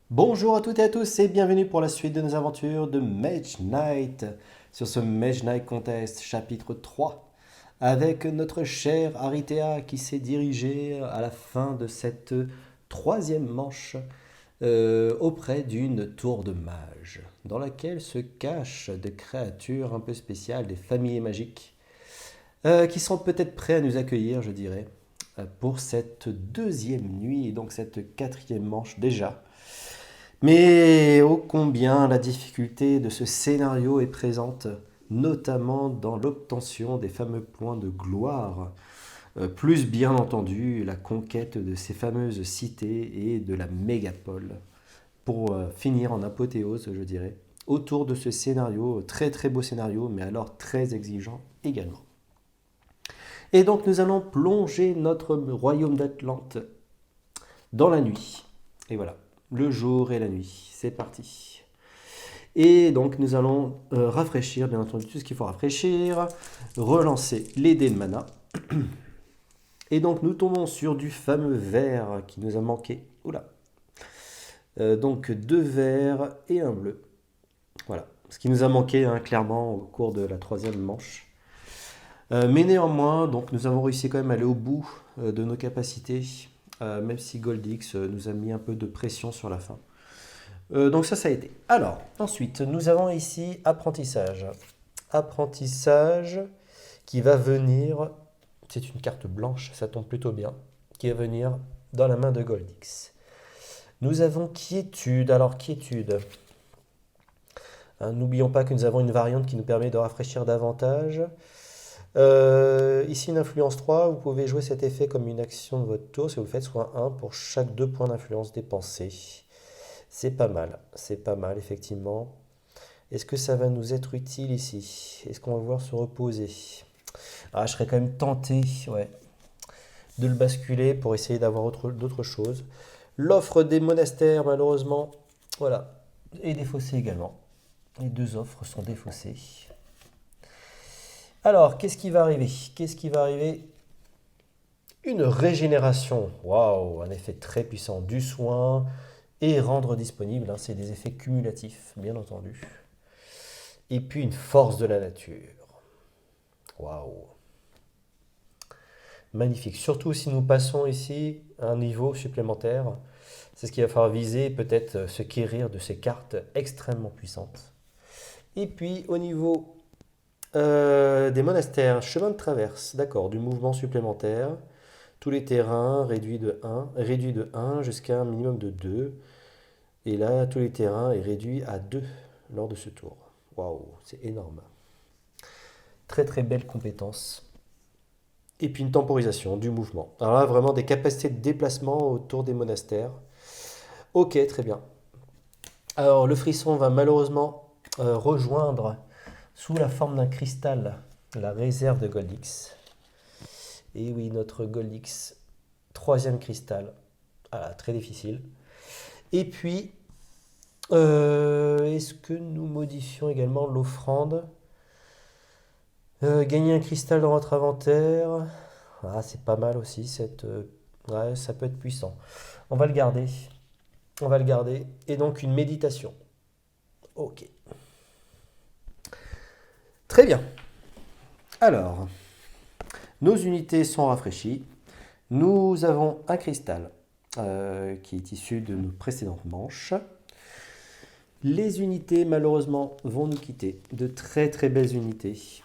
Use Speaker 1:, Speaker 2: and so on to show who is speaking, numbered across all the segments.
Speaker 1: Bonjour à toutes et à tous et bienvenue pour la suite de nos aventures de Mage Knight sur ce Mage Knight Contest chapitre 3 avec notre cher Aritea qui s'est dirigé à la fin de cette troisième manche auprès d'une tour de mage dans laquelle se cachent des créatures un peu spéciales, des familles magiques qui sont peut-être prêts à nous accueillir, je dirais, pour cette deuxième nuit et donc cette quatrième manche déjà. Mais ô combien la difficulté de ce scénario est présente, notamment dans l'obtention des fameux points de gloire, plus bien entendu la conquête de ces fameuses cités et de la mégapole, pour finir en apothéose, je dirais, autour de ce scénario, très très beau scénario, mais alors très exigeant également. Et donc nous allons plonger notre royaume d'Atlante dans la nuit. Et voilà. Le jour et la nuit, c'est parti. Et donc nous allons rafraîchir, bien entendu, tout ce qu'il faut rafraîchir, relancer les dés de mana. Et donc nous tombons sur du fameux vert qui nous a manqué. Oula. Donc 2 verts et un bleu. Voilà, ce qui nous a manqué hein, clairement au cours de la troisième manche. Mais néanmoins, donc nous avons réussi quand même à aller au bout de nos capacités. Même si Goldix nous a mis un peu de pression sur la fin. Donc ça a été. Alors, ensuite, nous avons ici apprentissage. Apprentissage qui va venir, c'est une carte blanche, ça tombe plutôt bien, qui va venir dans la main de Goldix. Nous avons quiétude. Alors, quiétude. N'oublions pas que nous avons une variante qui nous permet de rafraîchir davantage. Ici une influence 3, vous pouvez jouer cet effet comme une action de votre tour si vous le faites soit 1 pour chaque 2 points d'influence dépensés. C'est pas mal effectivement. Est-ce que ça va nous être utile ici? Est-ce qu'on va vouloir se reposer? Je serais quand même tenté de le basculer pour essayer d'avoir d'autres choses. L'offre des monastères malheureusement, voilà, est défaussée également. Les 2 offres sont défaussées. Alors, qu'est-ce qui va arriver? Une régénération. Waouh, un effet très puissant. Du soin et rendre disponible. C'est des effets cumulatifs, bien entendu. Et puis une force de la nature. Waouh. Magnifique. Surtout si nous passons ici à un niveau supplémentaire. C'est ce qu'il va falloir viser, peut-être se quérir de ces cartes extrêmement puissantes. Et puis au niveau des monastères, chemin de traverse, d'accord, du mouvement supplémentaire, tous les terrains réduits de 1 jusqu'à un minimum de 2, et là tous les terrains est réduit à 2 lors de ce tour. Waouh, c'est énorme. Très très belle compétence. Et puis une temporisation du mouvement. Alors là vraiment des capacités de déplacement autour des monastères. Ok, très bien. Alors le frisson va malheureusement rejoindre sous la forme d'un cristal, la réserve de Goldix. Et oui, notre Goldix, 3e cristal. Très difficile. Et puis, est-ce que nous modifions également l'offrande? Gagner un cristal dans votre inventaire. C'est pas mal aussi, ça peut être puissant. On va le garder. Et donc une méditation. Ok. Très bien. Alors, nos unités sont rafraîchies. Nous avons un cristal qui est issu de nos précédentes manches. Les unités, malheureusement, vont nous quitter. De très très belles unités.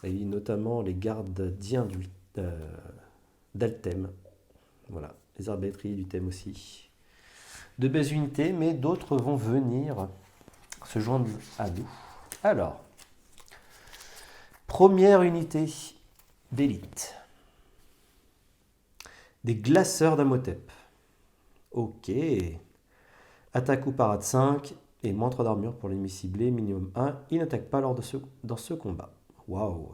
Speaker 1: Et notamment les gardiens d'Altem. Voilà, les arbitriers du thème aussi. De belles unités, mais d'autres vont venir se joindre à nous. Alors, première unité d'élite. Des glaceurs d'Amhotep. Ok. Attaque ou parade 5 et moins 3 d'armure pour l'ennemi ciblé, minimum 1. Il n'attaque pas dans ce combat. Waouh.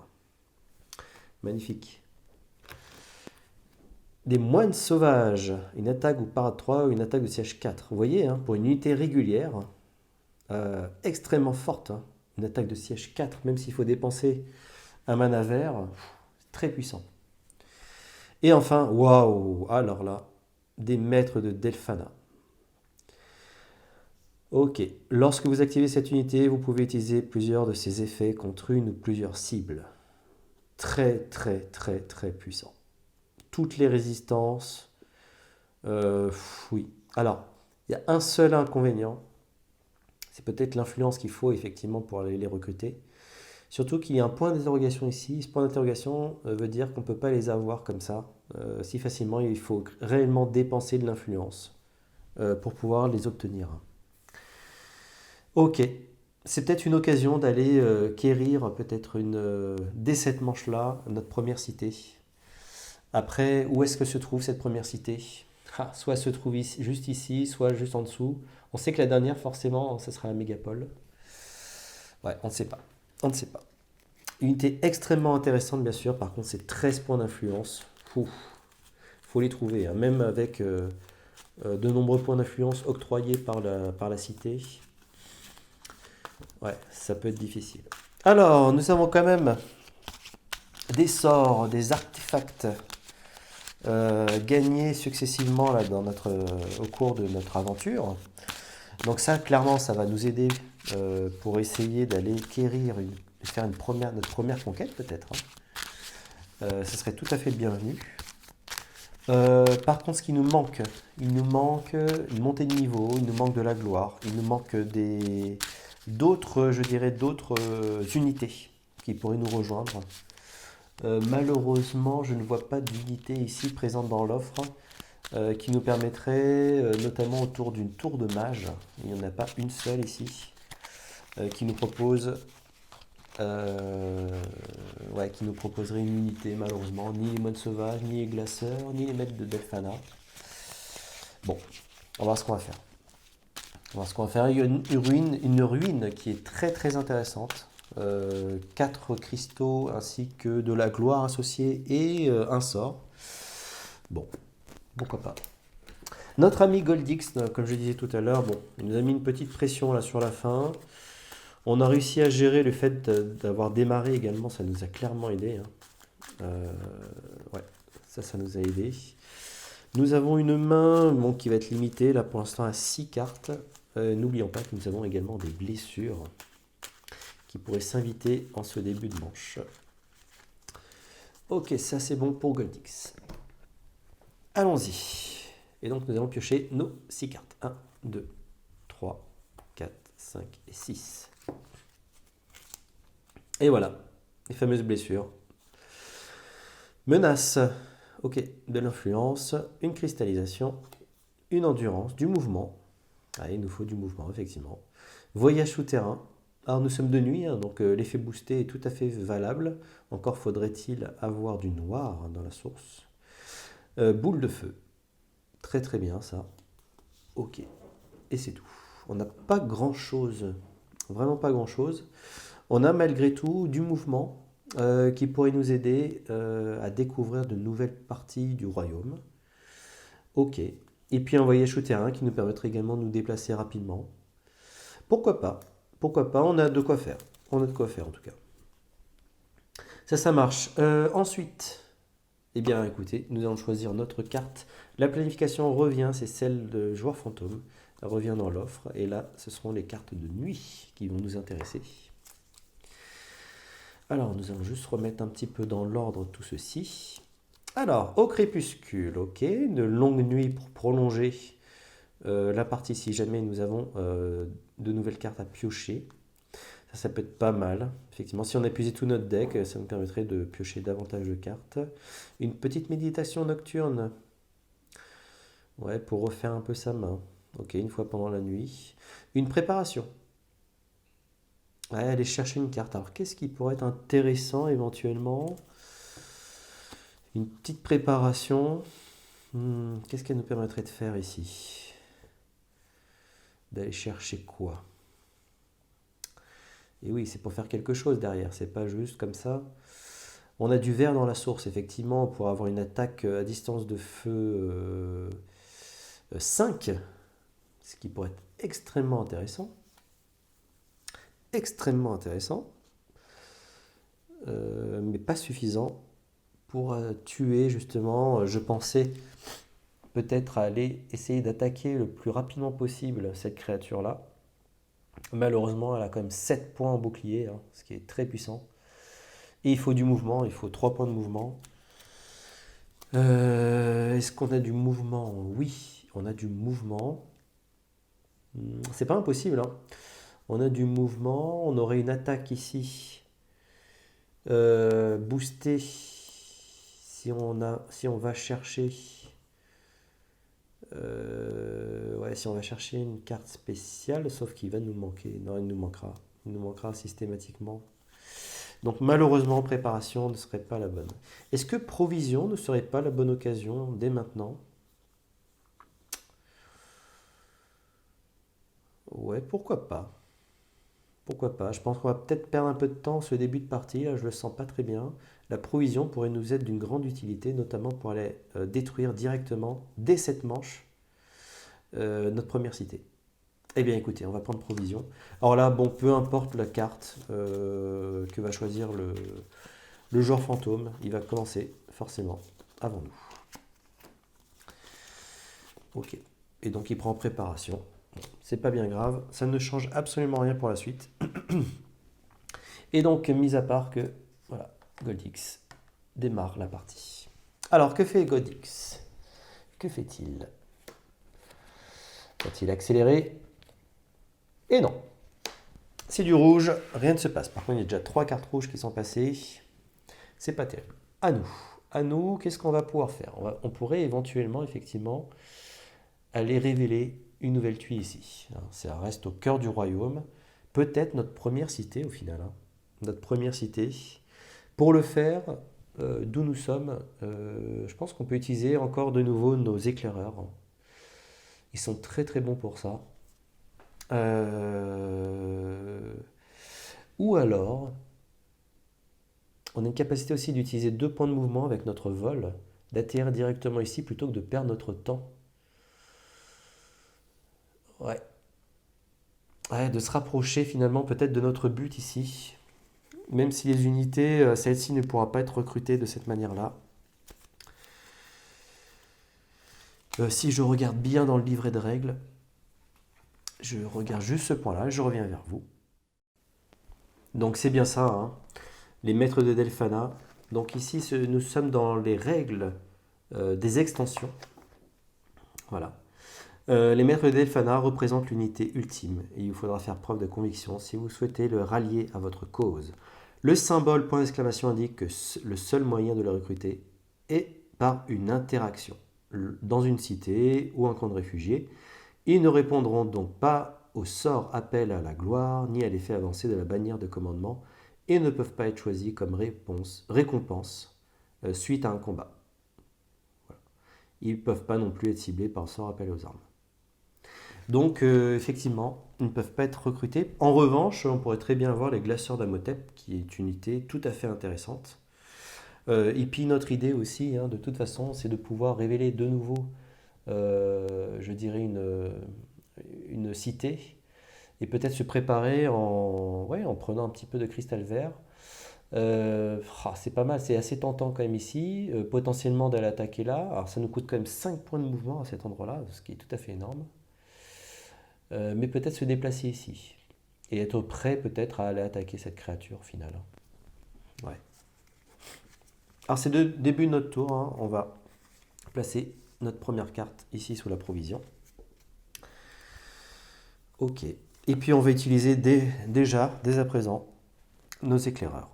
Speaker 1: Magnifique. Des moines sauvages, une attaque ou parade 3 ou une attaque de siège 4. Vous voyez, hein, pour une unité régulière, extrêmement forte, hein, une attaque de siège 4, même s'il faut dépenser un mana vert, très puissant. Et enfin, waouh, alors là, des maîtres de Delphana. Ok, lorsque vous activez cette unité, vous pouvez utiliser plusieurs de ces effets contre une ou plusieurs cibles. Très très très très puissant. Toutes les résistances, oui. Alors, il y a un seul inconvénient, c'est peut-être l'influence qu'il faut effectivement pour aller les recruter. Surtout qu'il y a un point d'interrogation ici. Ce point d'interrogation veut dire qu'on ne peut pas les avoir comme ça, si facilement. Il faut réellement dépenser de l'influence pour pouvoir les obtenir. Ok, c'est peut-être une occasion d'aller quérir peut-être dès cette manche-là notre première cité. Après, où est-ce que se trouve cette première cité? Soit se trouve ici, juste ici, soit juste en dessous. On sait que la dernière, forcément, ce sera la mégapole. Ouais, on ne sait pas. On ne sait pas. Unité extrêmement intéressante, bien sûr. Par contre, c'est 13 points d'influence. Il faut les trouver, hein. Même avec de nombreux points d'influence octroyés par la cité. Ouais, ça peut être difficile. Alors, nous avons quand même des sorts, des artefacts gagnés successivement là, au cours de notre aventure. Donc ça, clairement, ça va nous aider pour essayer d'aller quérir, de faire notre première conquête peut-être, hein. Ce serait tout à fait bienvenu. Par contre, ce qui nous manque, il nous manque une montée de niveau, il nous manque de la gloire, il nous manque d'autres, je dirais, d'autres unités qui pourraient nous rejoindre. Malheureusement, je ne vois pas d'unité ici présente dans l'offre qui nous permettrait, notamment autour d'une tour de mage, il n'y en a pas une seule ici, qui nous propose, qui nous proposerait une unité, malheureusement, ni les moines sauvages, ni les glaceurs, ni les maîtres de Delphana. Bon, on va voir ce qu'on va faire. On va voir ce qu'on va faire. Il y a une ruine qui est très très intéressante. 4 cristaux ainsi que de la gloire associée et un sort. Bon, pourquoi pas. Notre ami Goldix, comme je disais tout à l'heure, bon, il nous a mis une petite pression là sur la fin. On a réussi à gérer le fait d'avoir démarré également, ça nous a clairement aidé, hein. Ouais, ça nous a aidé. Nous avons une main qui va être limitée là pour l'instant à 6 cartes. N'oublions pas que nous avons également des blessures qui pourraient s'inviter en ce début de manche. Ok, ça c'est bon pour Goldix. Allons-y. Et donc nous allons piocher nos 6 cartes. 1, 2, 3, 4, 5 et 6. Et voilà, les fameuses blessures. Menace. Ok, de l'influence, une cristallisation, une endurance, du mouvement. Ah, il nous faut du mouvement, effectivement. Voyage souterrain. Alors nous sommes de nuit, hein, donc l'effet boosté est tout à fait valable. Encore faudrait-il avoir du noir, hein, dans la source. Boule de feu. Très très bien ça. Ok. Et c'est tout. On n'a pas grand chose. Vraiment pas grand chose. On a malgré tout du mouvement qui pourrait nous aider à découvrir de nouvelles parties du royaume. Ok. Et puis un voyage souterrain qui nous permettrait également de nous déplacer rapidement. Pourquoi pas? Pourquoi pas? On a de quoi faire. On a de quoi faire en tout cas. Ça marche. Ensuite, eh bien écoutez, nous allons choisir notre carte. La planification revient, c'est celle de joueur fantôme. Elle revient dans l'offre. Et là, ce seront les cartes de nuit qui vont nous intéresser. Alors, nous allons juste remettre un petit peu dans l'ordre tout ceci. Alors, au crépuscule, ok, une longue nuit pour prolonger la partie si jamais nous avons de nouvelles cartes à piocher. Ça peut être pas mal. Effectivement, si on épuisait tout notre deck, ça nous permettrait de piocher davantage de cartes. Une petite méditation nocturne. Ouais, pour refaire un peu sa main. Ok, une fois pendant la nuit. Une préparation. Ouais, aller chercher une carte. Alors, qu'est-ce qui pourrait être intéressant éventuellement? Une petite préparation. Qu'est-ce qu'elle nous permettrait de faire ici? D'aller chercher quoi? Et oui, c'est pour faire quelque chose derrière. C'est pas juste comme ça. On a du vert dans la source, effectivement, pour avoir une attaque à distance de feu 5, ce qui pourrait être extrêmement intéressant. Extrêmement intéressant, mais pas suffisant pour tuer, justement. Je pensais peut-être aller essayer d'attaquer le plus rapidement possible cette créature-là. Malheureusement, elle a quand même 7 points en bouclier, hein, ce qui est très puissant. Et il faut du mouvement, il faut 3 points de mouvement. Est-ce qu'on a du mouvement? Oui, on a du mouvement. C'est pas impossible, hein. On a du mouvement, on aurait une attaque ici. Boostée si on va chercher. Ouais, si on va chercher une carte spéciale, sauf qu'il va nous manquer. Non, il nous manquera. Il nous manquera systématiquement. Donc malheureusement, préparation ne serait pas la bonne. Est-ce que provision ne serait pas la bonne occasion dès maintenant? Ouais, pourquoi pas? Pourquoi pas? Je pense qu'on va peut-être perdre un peu de temps ce début de partie, là, je le sens pas très bien. La provision pourrait nous être d'une grande utilité, notamment pour aller détruire directement, dès cette manche, notre première cité. Eh bien écoutez, on va prendre provision. Alors là, bon, peu importe la carte que va choisir le joueur fantôme, il va commencer forcément avant nous. Ok. Et donc il prend préparation. C'est pas bien grave, ça ne change absolument rien pour la suite. Et donc, mis à part que, voilà, Goldix démarre la partie. Alors, que fait Goldix? Que fait-il? Va-t-il accélérer? Et non. C'est du rouge, rien ne se passe. Par contre, il y a déjà 3 cartes rouges qui sont passées. C'est pas terrible. À nous. À nous, qu'est-ce qu'on va pouvoir faire? On pourrait éventuellement, effectivement, aller révéler une nouvelle tuile ici. Ça reste au cœur du royaume. Peut-être notre première cité au final. Notre première cité. Pour le faire, d'où nous sommes, je pense qu'on peut utiliser encore de nouveau nos éclaireurs. Ils sont très très bons pour ça. Ou alors, on a une capacité aussi d'utiliser 2 points de mouvement avec notre vol, d'atterrir directement ici plutôt que de perdre notre temps. Ouais. Ouais, de se rapprocher finalement peut-être de notre but ici. Même si les unités, celle-ci ne pourra pas être recrutée de cette manière-là. Si je regarde bien dans le livret de règles, je regarde juste ce point-là, je reviens vers vous. Donc c'est bien ça, hein, les maîtres de Delphana. Donc ici, nous sommes dans les règles des extensions. Voilà. Les maîtres de Delphana représentent l'unité ultime et il vous faudra faire preuve de conviction si vous souhaitez le rallier à votre cause. Le symbole point d'exclamation indique que le seul moyen de le recruter est par une interaction dans une cité ou un camp de réfugiés. Ils ne répondront donc pas au sort appel à la gloire ni à l'effet avancé de la bannière de commandement et ne peuvent pas être choisis comme récompense suite à un combat. Voilà. Ils ne peuvent pas non plus être ciblés par le sort appel aux armes. Donc effectivement, ils ne peuvent pas être recrutés. En revanche, on pourrait très bien avoir les glaceurs d'Amotep, qui est une unité tout à fait intéressante. Et puis notre idée aussi, hein, de toute façon, c'est de pouvoir révéler de nouveau, je dirais, une cité, et peut-être se préparer en prenant un petit peu de cristal vert. C'est pas mal, c'est assez tentant quand même ici, potentiellement d'aller attaquer là. Alors ça nous coûte quand même 5 points de mouvement à cet endroit-là, ce qui est tout à fait énorme. Mais peut-être se déplacer ici et être prêt peut-être à aller attaquer cette créature finale. Ouais. Alors c'est le début de notre tour, hein. On va placer notre première carte ici sous la provision. Ok. Et puis on va utiliser déjà, dès à présent, nos éclaireurs.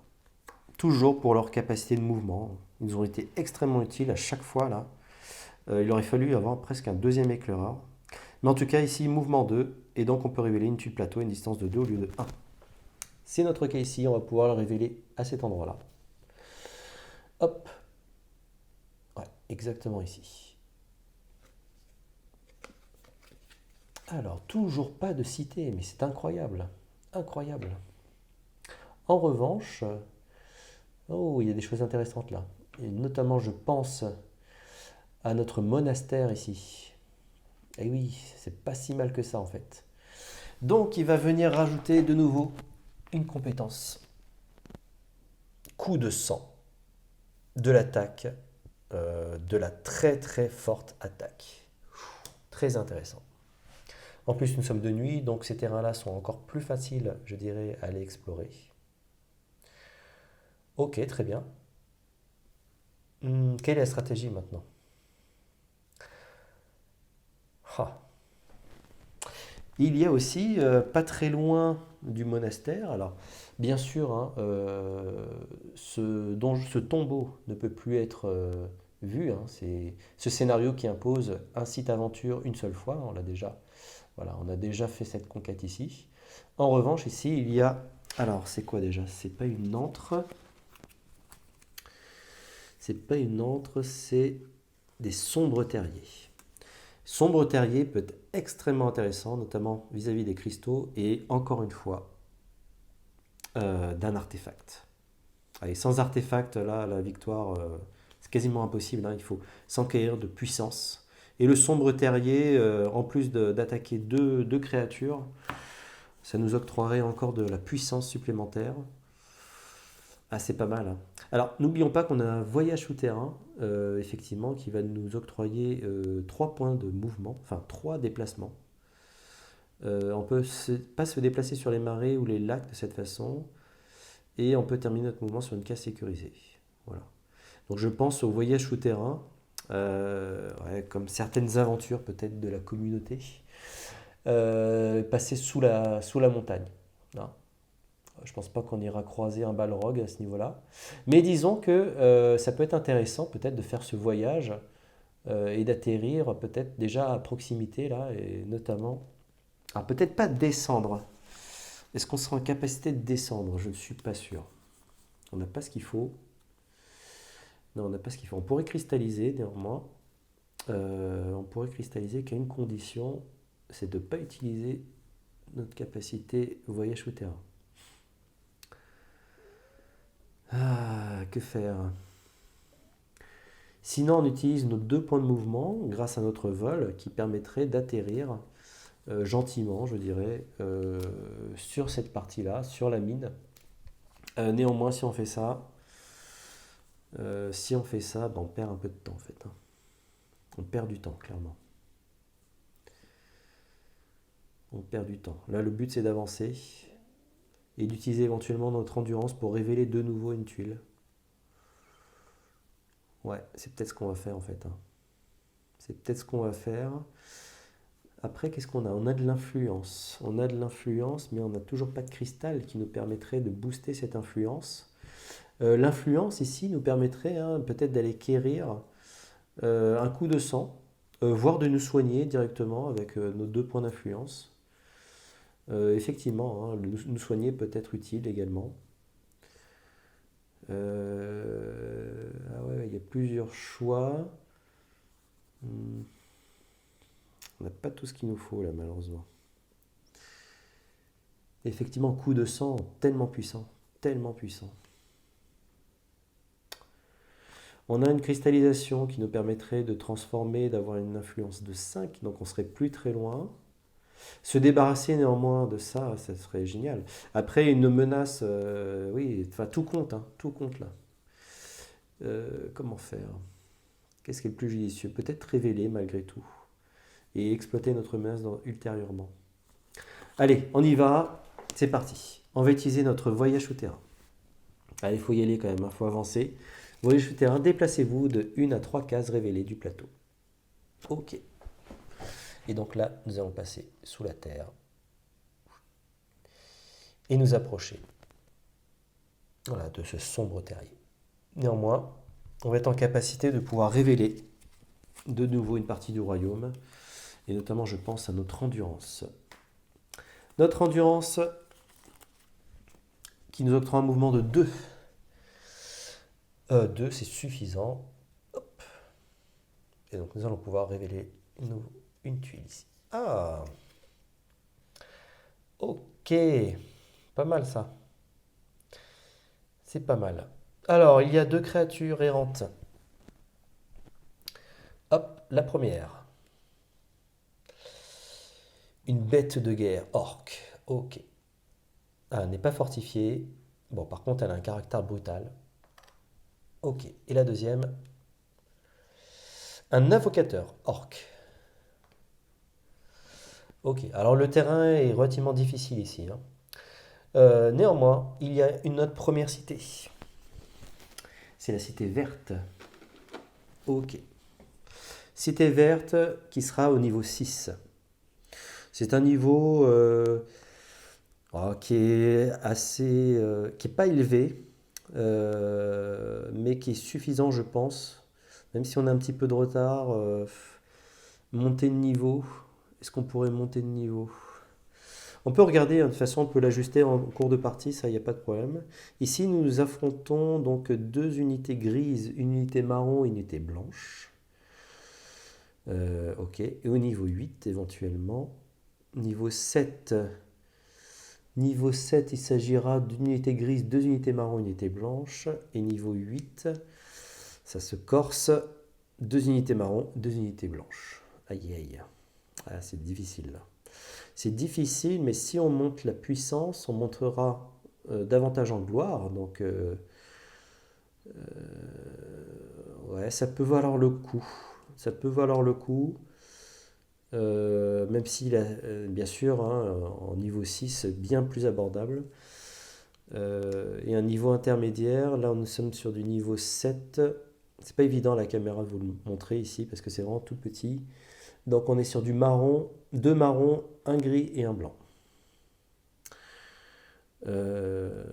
Speaker 1: Toujours pour leur capacité de mouvement. Ils ont été extrêmement utiles à chaque fois là. Il aurait fallu avoir presque un deuxième éclaireur. Mais en tout cas, ici, mouvement 2, et donc on peut révéler une tuile plateau à une distance de 2 au lieu de 1. C'est notre cas ici, on va pouvoir le révéler à cet endroit-là. Hop. Ouais, exactement ici. Alors, toujours pas de cité, mais c'est incroyable. Incroyable. En revanche, Oh, il y a des choses intéressantes là. Et notamment, je pense à notre monastère ici. Et oui, c'est pas si mal que ça en fait. Donc, il va venir rajouter de nouveau une compétence. Coup de sang, de l'attaque, de la très très forte attaque. Très intéressant. En plus, nous sommes de nuit, donc ces terrains-là sont encore plus faciles, je dirais, à aller explorer. Ok, très bien. Quelle est la stratégie maintenant? Ah. Il y a aussi, pas très loin du monastère, alors bien sûr, hein, ce tombeau ne peut plus être vu, hein, c'est ce scénario qui impose un site aventure une seule fois, voilà, on a déjà fait cette conquête ici. En revanche, ici, il y a, alors c'est quoi déjà? C'est pas une antre, c'est des sombres terriers. Sombre terrier peut être extrêmement intéressant, notamment vis-à-vis des cristaux et encore une fois d'un artefact. Allez, sans artefact, là, la victoire, c'est quasiment impossible, hein. Il faut s'enquérir de puissance. Et le sombre terrier, en plus d'attaquer deux créatures, ça nous octroierait encore de la puissance supplémentaire. Ah, c'est pas mal, hein. Alors, n'oublions pas qu'on a un voyage souterrain, effectivement, qui va nous octroyer 3 points de mouvement, enfin 3 déplacements. On ne peut pas se déplacer sur les marais ou les lacs de cette façon. Et on peut terminer notre mouvement sur une case sécurisée. Voilà. Donc je pense au voyage souterrain, ouais, comme certaines aventures peut-être de la communauté, passer sous la montagne. Non. Je pense pas qu'on ira croiser un balrog à ce niveau-là. Mais disons que ça peut être intéressant peut-être de faire ce voyage et d'atterrir peut-être déjà à proximité là, et notamment. Alors peut-être pas descendre. Est-ce qu'on sera en capacité de descendre? Je ne suis pas sûr. On n'a pas ce qu'il faut. Non, on n'a pas ce qu'il faut. On pourrait cristalliser néanmoins. On pourrait cristalliser qu'à une condition, c'est de ne pas utiliser notre capacité voyage souterrain. Ah, que faire? Sinon, on utilise nos 2 points de mouvement grâce à notre vol qui permettrait d'atterrir gentiment, je dirais, sur cette partie-là, sur la mine. Néanmoins, si on fait ça, ben, on perd un peu de temps en fait, hein. On perd du temps, clairement. On perd du temps. Là, le but, c'est d'avancer et d'utiliser éventuellement notre endurance pour révéler de nouveau une tuile. Ouais, c'est peut-être ce qu'on va faire en fait, hein. C'est peut-être ce qu'on va faire. Après, qu'est-ce qu'on a? On a de l'influence. On a de l'influence, mais on n'a toujours pas de cristal qui nous permettrait de booster cette influence. L'influence ici nous permettrait, hein, peut-être d'aller quérir un coup de sang, voire de nous soigner directement avec nos 2 points d'influence. Effectivement, hein, nous soigner peut être utile également. Ah ouais, il y a plusieurs choix. Hmm, On n'a pas tout ce qu'il nous faut là, malheureusement. Effectivement, coup de sang tellement puissant, tellement puissant. On a une cristallisation qui nous permettrait de transformer, d'avoir une influence de 5, donc on serait plus très loin. Se débarrasser néanmoins de ça, ça serait génial. Après, une menace, oui, enfin tout compte, hein, tout compte là. Comment faire? Qu'est-ce qui est le plus judicieux? Peut-être révéler malgré tout et exploiter notre menace ultérieurement. Allez, on y va, c'est parti. On va utiliser notre voyage souterrain. Allez, il faut y aller quand même, il faut avancer. Voyage souterrain, déplacez-vous de 1 à 3 cases révélées du plateau. Ok. Et donc là, nous allons passer sous la terre et nous approcher, voilà, de ce sombre terrier. Néanmoins, on va être en capacité de pouvoir révéler de nouveau une partie du royaume, et notamment je pense à notre endurance. Notre endurance qui nous octroie un mouvement de 2. 2, c'est suffisant. Hop. Et donc nous allons pouvoir révéler une tuile ici. Ah, ok, pas mal ça. C'est pas mal. Alors, il y a deux créatures errantes. Hop, la première. Une bête de guerre, orque. Ok. Ah, elle n'est pas fortifiée. Bon, par contre, elle a un caractère brutal. Ok. Et la deuxième, un invocateur, orque. Ok. Alors, le terrain est relativement difficile ici, hein. Néanmoins, il y a une autre première cité. C'est la cité verte. Ok. Cité verte qui sera au niveau 6. C'est un niveau qui est assez, qui est pas élevé, mais qui est suffisant, je pense. Même si on a un petit peu de retard, monter de niveau. Est-ce qu'on pourrait monter de niveau? On peut regarder, hein, de toute façon, on peut l'ajuster en cours de partie, ça, il n'y a pas de problème. Ici, nous affrontons donc deux unités grises, une unité marron, une unité blanche. Ok, et au niveau 8, éventuellement. Niveau 7, niveau 7, il s'agira d'une unité grise, deux unités marron, une unité blanche. Et niveau 8, ça se corse, deux unités marron, deux unités blanches. Aïe aïe, ah, c'est difficile là. C'est difficile, mais si on monte la puissance, on montrera davantage en gloire. Donc, ouais, ça peut valoir le coup. Ça peut valoir le coup. Même s'il a, bien sûr, hein, en niveau 6, bien plus abordable. Et un niveau intermédiaire, là nous sommes sur du niveau 7. C'est pas évident à la caméra de vous le montrer ici parce que c'est vraiment tout petit. Donc on est sur du marron, deux marrons, un gris et un blanc. Euh,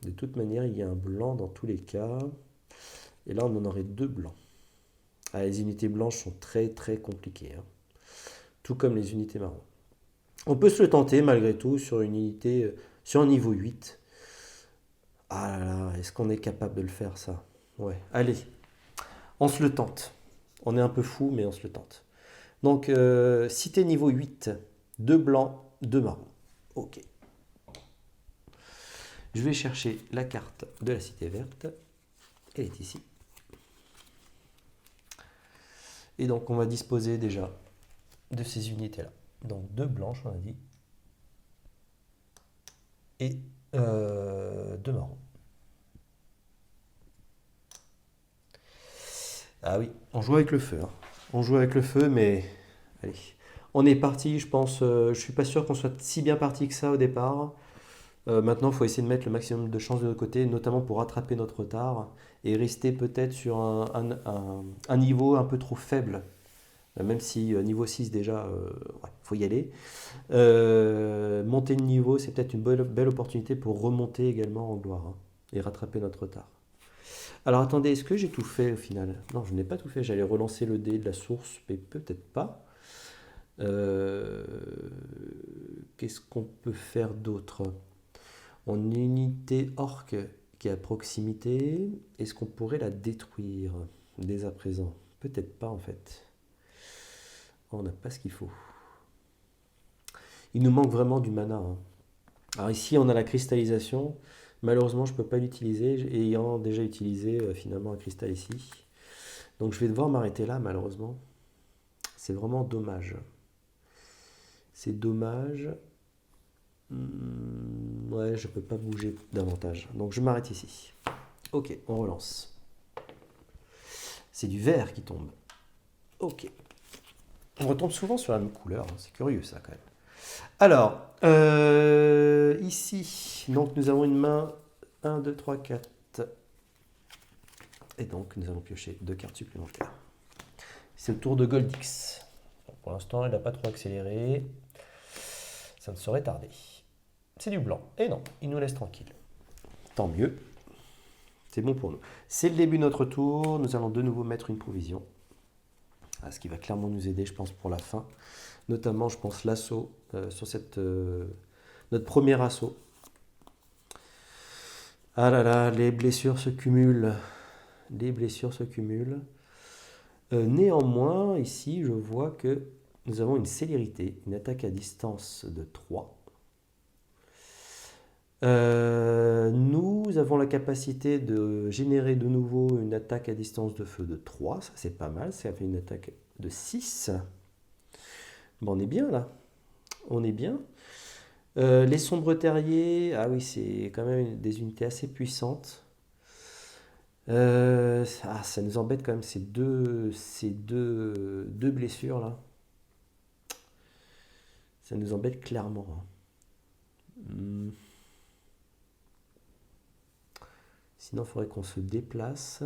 Speaker 1: De toute manière, il y a un blanc dans tous les cas. Et là, on en aurait deux blancs. Ah, les unités blanches sont très très compliquées, hein. Tout comme les unités marron. On peut se le tenter malgré tout sur une unité, sur un niveau 8. Ah là là, est-ce qu'on est capable de le faire ça? Ouais, allez, on se le tente. On est un peu fou, mais on se le tente. Donc, cité niveau 8, deux blancs, deux marrons. Ok. Je vais chercher la carte de la cité verte. Elle est ici. Et donc, on va disposer déjà de ces unités-là. Donc, deux blanches, on a dit. Et deux marrons. Ah oui, on joue avec le feu, hein. On joue avec le feu, mais allez. On est parti, je pense. Je suis pas sûr qu'on soit si bien parti que ça au départ. Maintenant, il faut essayer de mettre le maximum de chances de notre côté, notamment pour rattraper notre retard et rester peut-être sur un niveau un peu trop faible. Même si niveau 6 déjà, ouais, faut y aller. Monter de niveau, c'est peut-être une belle opportunité pour remonter également en gloire, hein, et rattraper notre retard. Alors attendez, est-ce que j'ai tout fait au final? Non, je n'ai pas tout fait. J'allais relancer le dé de la source, mais peut-être pas. Euh, Qu'est-ce qu'on peut faire d'autre? On a une unité orque qui est à proximité. Est-ce qu'on pourrait la détruire dès à présent? Peut-être pas en fait. On n'a pas ce qu'il faut. Il nous manque vraiment du mana, hein. Alors ici, on a la cristallisation. Malheureusement, je ne peux pas l'utiliser, ayant déjà utilisé finalement un cristal ici. Donc je vais devoir m'arrêter là, malheureusement. C'est vraiment dommage. C'est dommage. Ouais, je peux pas bouger davantage. Donc je m'arrête ici. Ok, on relance. C'est du vert qui tombe. Ok. On retombe souvent sur la même couleur, hein. C'est curieux ça quand même. Alors, ici, donc nous avons une main 1, 2, 3, 4. Et donc nous allons piocher deux cartes supplémentaires. C'est le tour de Goldix. Pour l'instant, il n'a pas trop accéléré. Ça ne saurait tarder. C'est du blanc. Et non, il nous laisse tranquille. Tant mieux. C'est bon pour nous. C'est le début de notre tour. Nous allons de nouveau mettre une provision. Ce qui va clairement nous aider, je pense, pour la fin. Notamment, je pense, l'assaut sur notre premier assaut. Ah là là, les blessures se cumulent. Les blessures se cumulent. Néanmoins, ici, je vois que nous avons une célérité, une attaque à distance de 3. Nous avons la capacité de générer de nouveau une attaque à distance de feu de 3. Ça c'est pas mal, ça fait une attaque de 6. Bon, on est bien là, on est bien. Les sombres terriers, ah oui, c'est quand même des unités assez puissantes. Ça nous embête quand même ces deux blessures là. Ça nous embête clairement, hein. Hmm. Sinon, il faudrait qu'on se déplace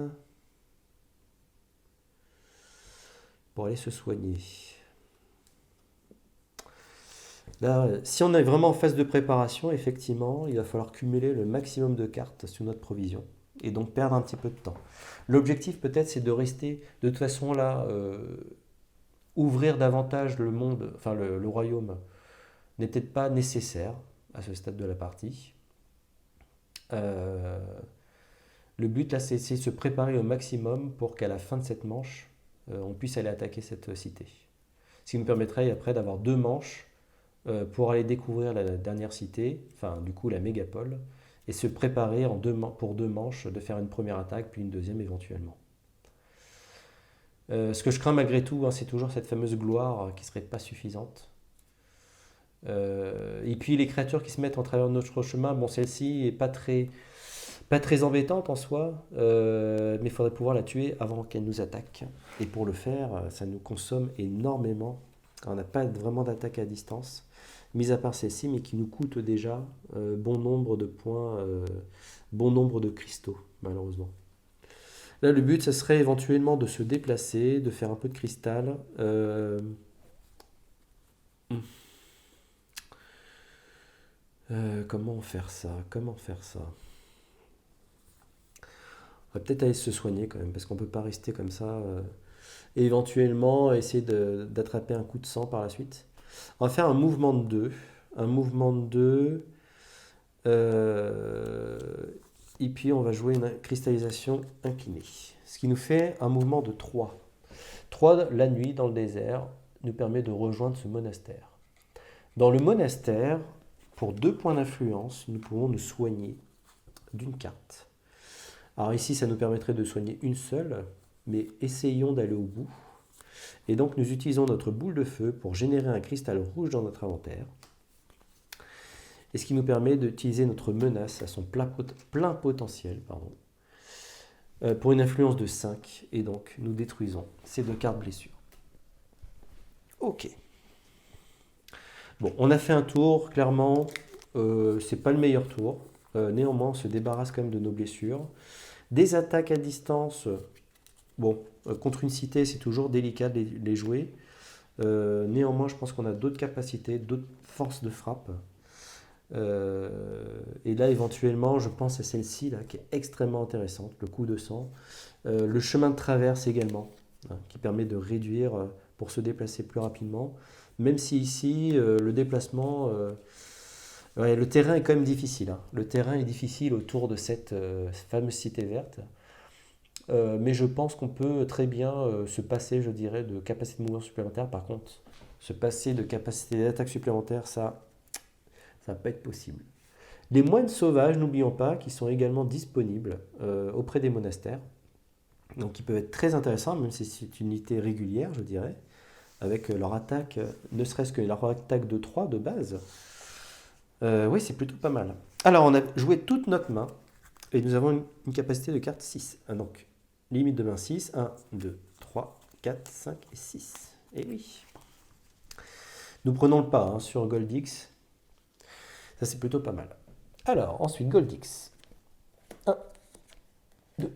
Speaker 1: pour aller se soigner. Là, si on est vraiment en phase de préparation, effectivement, il va falloir cumuler le maximum de cartes sur notre provision et donc perdre un petit peu de temps. L'objectif peut-être c'est de rester de toute façon là, ouvrir davantage le monde, enfin le royaume n'est peut-être pas nécessaire à ce stade de la partie. Euh, le but là c'est essayer de se préparer au maximum pour qu'à la fin de cette manche, on puisse aller attaquer cette cité. Ce qui nous permettrait après d'avoir deux manches pour aller découvrir la dernière cité, enfin du coup la mégapole, et se préparer pour deux manches de faire une première attaque puis une deuxième éventuellement. Ce que je crains malgré tout, hein, c'est toujours cette fameuse gloire qui serait pas suffisante. Et puis les créatures qui se mettent en travers de notre chemin, bon celle-ci est pas très embêtante en soi, mais il faudrait pouvoir la tuer avant qu'elle nous attaque. Et pour le faire, ça nous consomme énormément. On n'a pas vraiment d'attaque à distance, mis à part celle-ci, mais qui nous coûte déjà bon nombre de points, bon nombre de cristaux, malheureusement. Là, le but, ça serait éventuellement de se déplacer, de faire un peu de cristal. Comment faire ça? Comment faire ça? On va peut-être aller se soigner quand même, parce qu'on ne peut pas rester comme ça. Et éventuellement, essayer d'attraper un coup de sang par la suite. On va faire un mouvement de 2. Un mouvement de 2. euh, et puis, on va jouer une cristallisation inclinée. Ce qui nous fait un mouvement de 3. 3 la nuit dans le désert nous permet de rejoindre ce monastère. Dans le monastère, pour 2 points d'influence, nous pouvons nous soigner d'une carte. Alors ici, ça nous permettrait de soigner une seule, mais essayons d'aller au bout. Et donc nous utilisons notre boule de feu pour générer un cristal rouge dans notre inventaire. Et ce qui nous permet d'utiliser notre menace à son plein potentiel, pour une influence de 5. Et donc nous détruisons ces 2 cartes blessures. Ok. Bon, on a fait un tour, clairement, c'est pas le meilleur tour. Néanmoins, on se débarrasse quand même de nos blessures. Des attaques à distance, bon, contre une cité, c'est toujours délicat de les jouer. Néanmoins, je pense qu'on a d'autres capacités, d'autres forces de frappe. Et là, éventuellement, je pense à celle-ci, là, qui est extrêmement intéressante, le coup de sang. Le chemin de traverse également, hein, qui permet de réduire pour se déplacer plus rapidement. Même si ici, le déplacement, ouais, le terrain est quand même difficile, hein. Le terrain est difficile autour de cette fameuse cité verte. Mais je pense qu'on peut très bien se passer, je dirais, de capacité de mouvement supplémentaire. Par contre, se passer de capacité d'attaque supplémentaire, ça va pas être possible. Les moines sauvages, n'oublions pas, qui sont également disponibles auprès des monastères. Donc, ils peuvent être très intéressants, même si c'est une unité régulière, je dirais, avec leur attaque, ne serait-ce que leur attaque de 3 de base. Oui, c'est plutôt pas mal. Alors, on a joué toute notre main, et nous avons une capacité de carte 6. Donc, limite de main 6, 1, 2, 3, 4, 5 et 6. Et oui. Nous prenons le pas hein, sur Goldix. Ça, c'est plutôt pas mal. Alors, ensuite, Goldix. 1, 2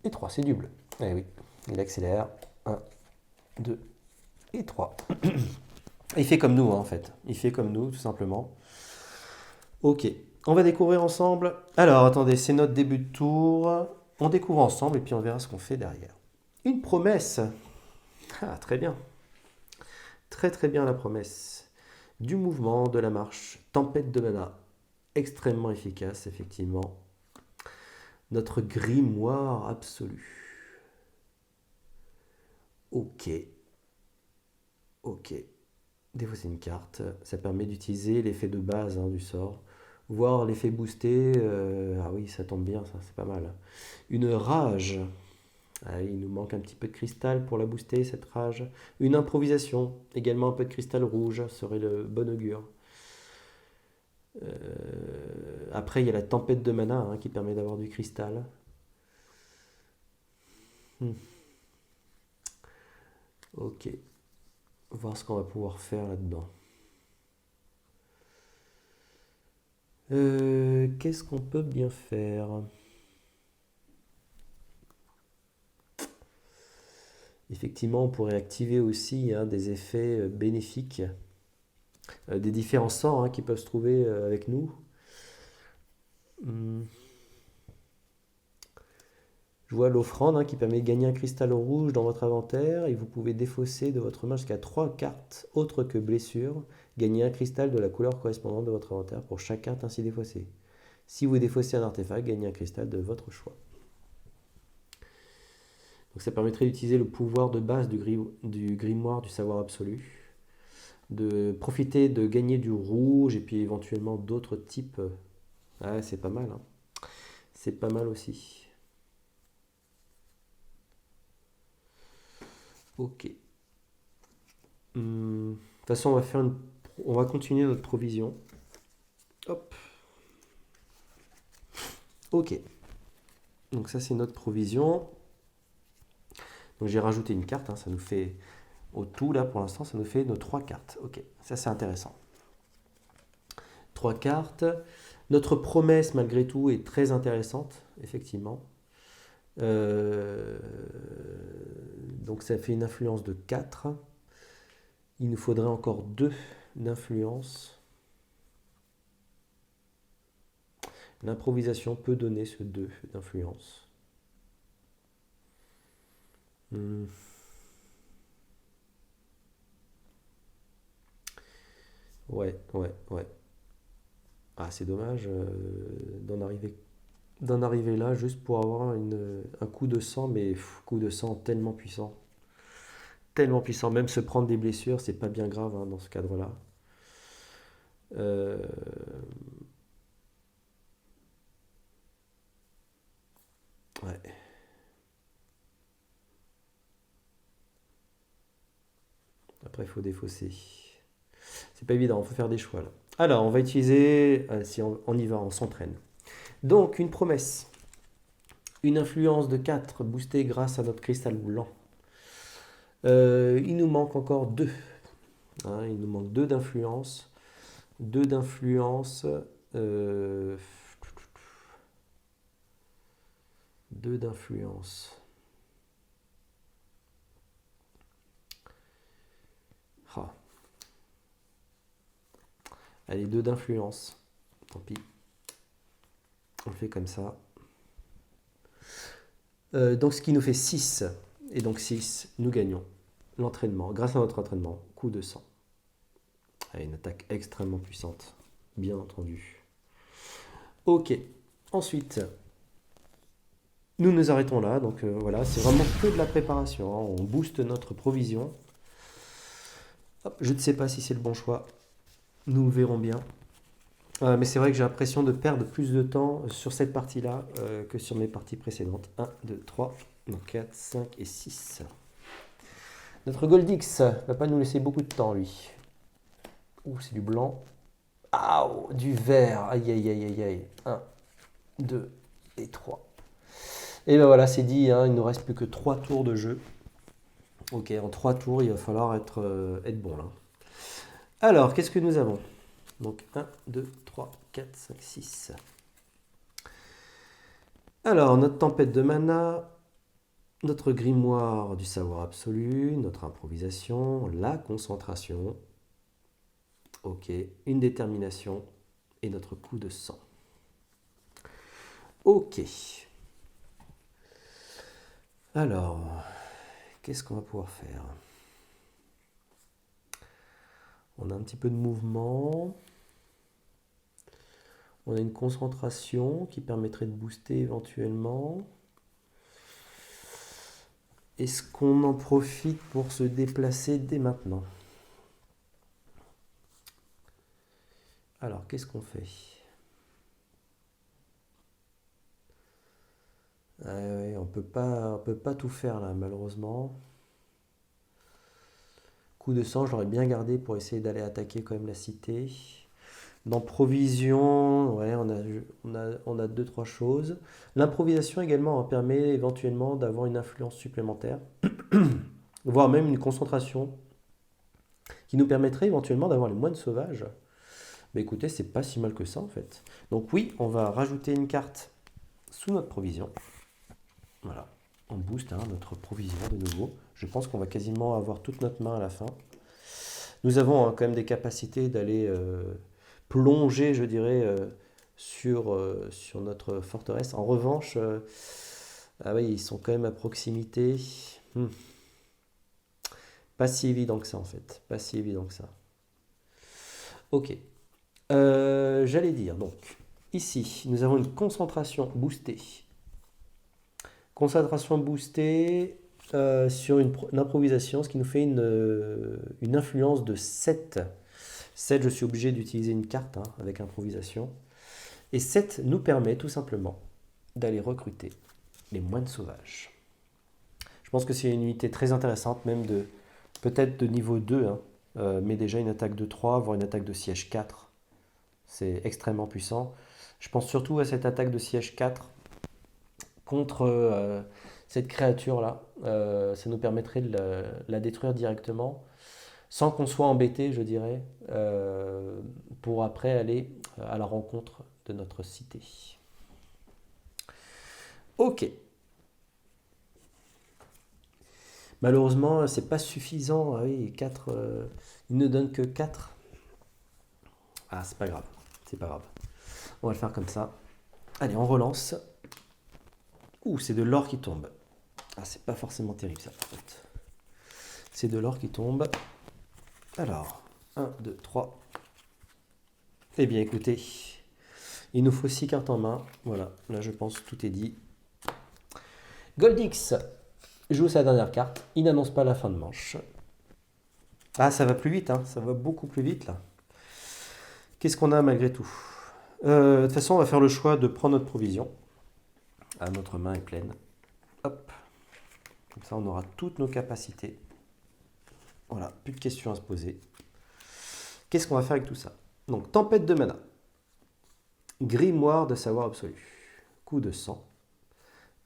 Speaker 1: et 3, c'est du bleu. Eh oui, il accélère. 1, 2 et 3. Il fait comme nous, hein, en fait. Il fait comme nous, tout simplement. Ok, on va découvrir ensemble. Alors, attendez, c'est notre début de tour. On découvre ensemble et puis on verra ce qu'on fait derrière. Une promesse. Ah, très bien. Très très bien la promesse. Du mouvement, de la marche, tempête de mana. Extrêmement efficace, effectivement. Notre grimoire absolu. Ok. Ok. Défausser une carte. Ça permet d'utiliser l'effet de base hein, du sort voir l'effet boosté. Ah oui, ça tombe bien, ça, c'est pas mal. Une rage. Ah, il nous manque un petit peu de cristal pour la booster, cette rage. Une improvisation. Également un peu de cristal rouge serait le bon augure. Après, il y a la tempête de mana hein, qui permet d'avoir du cristal. Hmm. Ok. Voir ce qu'on va pouvoir faire là-dedans. Qu'est-ce qu'on peut bien faire? Effectivement, on pourrait activer aussi hein, des effets bénéfiques, des différents sorts hein, qui peuvent se trouver avec nous. Hmm. Je vois l'offrande hein, qui permet de gagner un cristal rouge dans votre inventaire et vous pouvez défausser de votre main jusqu'à 3 cartes autres que blessure. Gagner un cristal de la couleur correspondante de votre inventaire pour chaque carte ainsi défaussée. Si vous défaussez un artefact, gagnez un cristal de votre choix. Donc ça permettrait d'utiliser le pouvoir de base du grimoire du savoir absolu, de profiter de gagner du rouge et puis éventuellement d'autres types. Ah, c'est pas mal, hein. C'est pas mal aussi. Ok. De toute façon, on va continuer notre provision. Hop. Ok. Donc ça, c'est notre provision. Donc j'ai rajouté une carte. Hein, ça nous fait au tout là pour l'instant, ça nous fait nos 3 cartes. Ok. Ça c'est intéressant. 3 cartes. Notre promesse malgré tout est très intéressante, effectivement. Donc ça fait une influence de 4. Il nous faudrait encore 2 d'influence. L'improvisation peut donner ce 2 d'influence. Ouais, ouais, ouais. Ah, c'est dommage d'en arriver là juste pour avoir un coup de sang, mais coup de sang tellement puissant. Tellement puissant. Même se prendre des blessures, c'est pas bien grave hein, dans ce cadre-là. Euh, ouais. Après, il faut défausser. C'est pas évident, il faut faire des choix là. Alors, on va utiliser. Si on y va, on s'entraîne. Donc, une promesse. Une influence de 4 boostée grâce à notre cristal blanc. Il nous manque encore 2. Hein, il nous manque 2 d'influence. 2 d'influence. 2 d'influence. Ah. Allez, 2 d'influence. Tant pis. On le fait comme ça. Donc ce qui nous fait 6. Et donc 6, nous gagnons l'entraînement. Grâce à notre entraînement, coup de sang. Allez, une attaque extrêmement puissante. Bien entendu. Ok. Ensuite, nous nous arrêtons là. Donc voilà, c'est vraiment que de la préparation. Hein. On booste notre provision. Hop, je ne sais pas si c'est le bon choix. Nous verrons bien. Mais c'est vrai que j'ai l'impression de perdre plus de temps sur cette partie-là que sur mes parties précédentes. 1, 2, 3, 4, 5 et 6. Notre Goldix va pas nous laisser beaucoup de temps, lui. Ouh, c'est du blanc. Ah, du vert. Aïe, aïe, aïe, aïe, aïe. 1, 2 et 3. Et ben voilà, c'est dit, hein, il ne nous reste plus que 3 tours de jeu. Ok, en 3 tours, il va falloir être bon là. Alors, qu'est-ce que nous avons? Donc 1, 2, 3, 4, 5, 6. Alors, notre tempête de mana, notre grimoire du savoir absolu, notre improvisation, la concentration, ok, une détermination et notre coup de sang. Ok. Alors, qu'est-ce qu'on va pouvoir faire? On a un petit peu de mouvement. On a une concentration qui permettrait de booster éventuellement. Est-ce qu'on en profite pour se déplacer dès maintenant? Alors, qu'est-ce qu'on fait? Ouais, on peut pas tout faire là, malheureusement. Coup de sang, je l'aurais bien gardé pour essayer d'aller attaquer quand même la cité. Dans provision, ouais, on a deux, trois choses. L'improvisation également permet éventuellement d'avoir une influence supplémentaire, voire même une concentration qui nous permettrait éventuellement d'avoir les moines sauvages. Mais écoutez, c'est pas si mal que ça en fait. Donc oui, on va rajouter une carte sous notre provision. Voilà, on booste notre provision de nouveau. Je pense qu'on va quasiment avoir toute notre main à la fin. Nous avons quand même des capacités d'aller plonger, je dirais, sur notre forteresse. En revanche, ah oui, ils sont quand même à proximité. Hmm. Pas si évident que ça en fait. Pas si évident que ça. Ok. J'allais dire, donc, ici, nous avons une concentration boostée. Concentration boostée sur une improvisation, ce qui nous fait une influence de 7. 7, je suis obligé d'utiliser une carte avec improvisation. Et 7 nous permet tout simplement d'aller recruter les moines sauvages. Je pense que c'est une unité très intéressante, même peut-être de niveau 2, mais déjà une attaque de 3, voire une attaque de siège 4. C'est extrêmement puissant. Je pense surtout à cette attaque de siège 4 contre cette créature-là. Ça nous permettrait de la détruire directement, sans qu'on soit embêté, je dirais, pour après aller à la rencontre de notre cité. Ok. Malheureusement, c'est pas suffisant. Ah oui, 4, il ne donne que 4. Ah, c'est pas grave. C'est pas grave. On va le faire comme ça. Allez, on relance. Ouh, c'est de l'or qui tombe. Ah, c'est pas forcément terrible ça, par contre. C'est de l'or qui tombe. Alors, 1, 2, 3. Eh bien, écoutez, il nous faut 6 cartes en main. Voilà, là, je pense que tout est dit. Goldix joue sa dernière carte. Il n'annonce pas la fin de manche. Ah, ça va plus vite, ça va beaucoup plus vite, là. Qu'est-ce qu'on a malgré tout? De toute façon, on va faire le choix de prendre notre provision. Ah, notre main est pleine. Hop. Comme ça, on aura toutes nos capacités. Voilà, plus de questions à se poser. Qu'est-ce qu'on va faire avec tout ça? Donc, tempête de mana. Grimoire de savoir absolu. Coup de sang.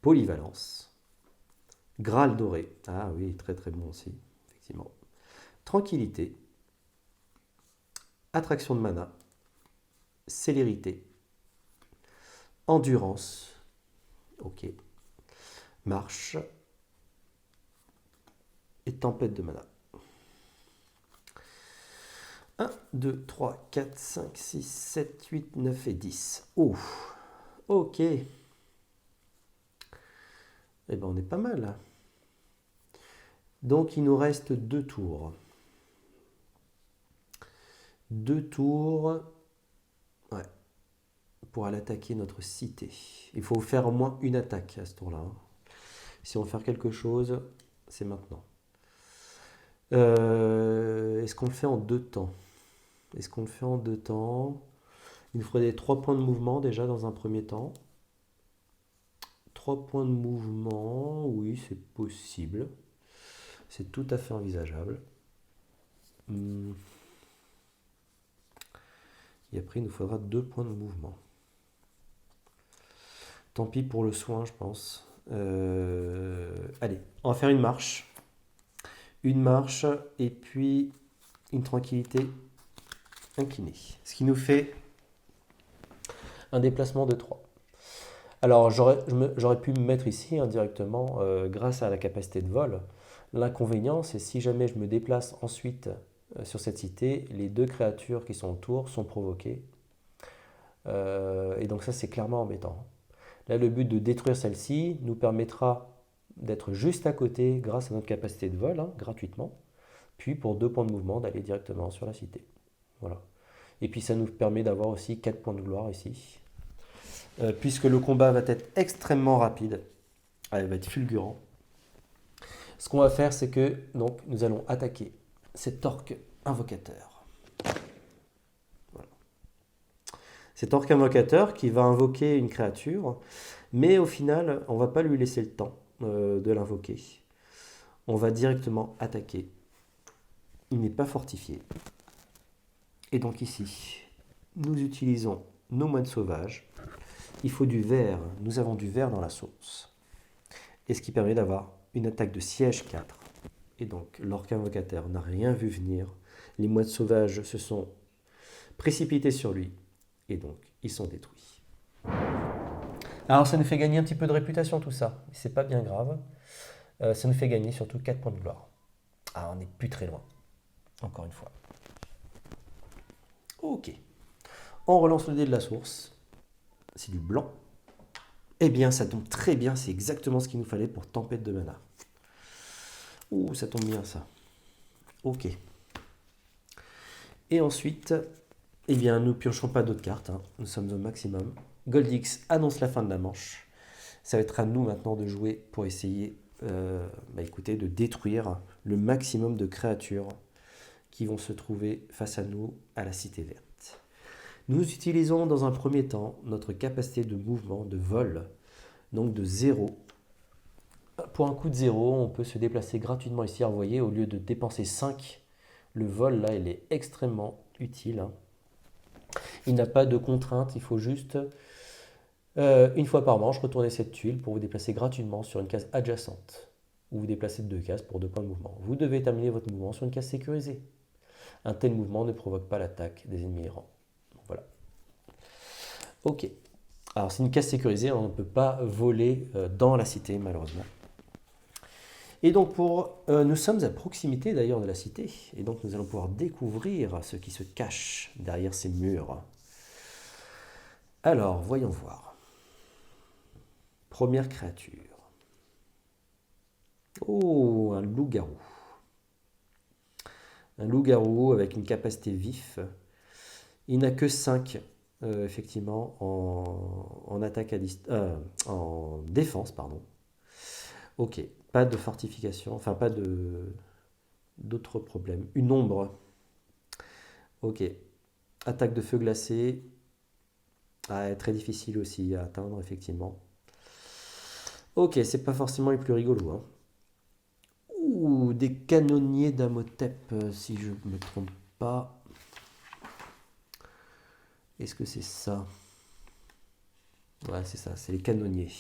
Speaker 1: Polyvalence. Graal doré. Ah oui, très très bon aussi, effectivement. Tranquillité. Attraction de mana. Célérité. Endurance. Ok. Marche. Et tempête de mana. 1, 2, 3, 4, 5, 6, 7, 8, 9 et 10. Oh, ok. Eh bien, on est pas mal là. Donc, il nous reste 2 tours. 2 tours. Ouais. Pour aller attaquer notre cité. Il faut faire au moins une attaque à ce tour-là. Si on veut faire quelque chose, c'est maintenant. Est-ce qu'on le fait en 2 temps? Est-ce qu'on le fait en 2 temps? Il nous faudrait 3 points de mouvement déjà dans un premier temps. 3 points de mouvement, oui, c'est possible. C'est tout à fait envisageable. Et après, il nous faudra 2 points de mouvement. Tant pis pour le soin, je pense. Allez, on va faire une marche. Une marche et puis une tranquillité inclinée. Ce qui nous fait un déplacement de 3. Alors, j'aurais pu me mettre ici directement grâce à la capacité de vol. L'inconvénient, c'est si jamais je me déplace ensuite sur cette cité, les 2 créatures qui sont autour sont provoquées. Et donc ça, c'est clairement embêtant. Là, le but de détruire celle-ci nous permettra d'être juste à côté grâce à notre capacité de vol, gratuitement. Puis pour 2 points de mouvement, d'aller directement sur la cité. Voilà. Et puis ça nous permet d'avoir aussi 4 points de gloire ici. Puisque le combat va être extrêmement rapide. Il va être fulgurant. Ce qu'on va faire, c'est que donc, nous allons attaquer cet orc invocateur. Voilà. Cet orc invocateur qui va invoquer une créature. Mais au final, on va pas lui laisser le temps de l'invoquer. On va directement attaquer. Il n'est pas fortifié. Et donc ici, nous utilisons nos moines sauvages. Il faut du verre. Nous avons du verre dans la source. Et ce qui permet d'avoir une attaque de siège 4. Et donc, l'orque invocateur n'a rien vu venir. Les moines sauvages se sont précipités sur lui. Et donc, ils sont détruits. Alors, ça nous fait gagner un petit peu de réputation, tout ça. Mais c'est pas bien grave. Ça nous fait gagner surtout 4 points de gloire. Ah, on n'est plus très loin. Encore une fois. Ok. On relance le dé de la source. C'est du blanc. Eh bien, ça tombe très bien. C'est exactement ce qu'il nous fallait pour tempête de mana. Ouh, ça tombe bien, ça. Ok. Et ensuite, eh bien, nous piochons pas d'autres cartes. Hein. Nous sommes au maximum. Goldix annonce la fin de la manche. Ça va être à nous maintenant de jouer pour essayer écoutez, de détruire le maximum de créatures qui vont se trouver face à nous à la Cité Verte. Nous utilisons dans un premier temps notre capacité de mouvement, de vol, donc de 0. Pour un coût de 0, on peut se déplacer gratuitement ici. Vous voyez, au lieu de dépenser 5, le vol là, il est extrêmement utile. Hein. Il n'a pas de contrainte, il faut juste, une fois par manche, retourner cette tuile pour vous déplacer gratuitement sur une case adjacente. Ou vous déplacez de 2 cases pour 2 points de mouvement. Vous devez terminer votre mouvement sur une case sécurisée. Un tel mouvement ne provoque pas l'attaque des ennemis errants. Voilà. Ok. Alors c'est une case sécurisée, on ne peut pas voler dans la cité malheureusement. Et donc nous sommes à proximité d'ailleurs de la cité, et donc nous allons pouvoir découvrir ce qui se cache derrière ces murs. Alors, voyons voir. Première créature. Oh, un loup-garou. Un loup-garou avec une capacité vif. Il n'a que 5, effectivement, en attaque en défense, pardon. Ok, pas de fortification, enfin pas d'autres problèmes. Une ombre. Ok, attaque de feu glacé. Ah, très difficile aussi à atteindre, effectivement. Ok, c'est pas forcément les plus rigolos. Hein. Ouh, des canonniers d'Amotep, si je ne me trompe pas. Est-ce que c'est ça? Ouais, c'est ça, c'est les canonniers.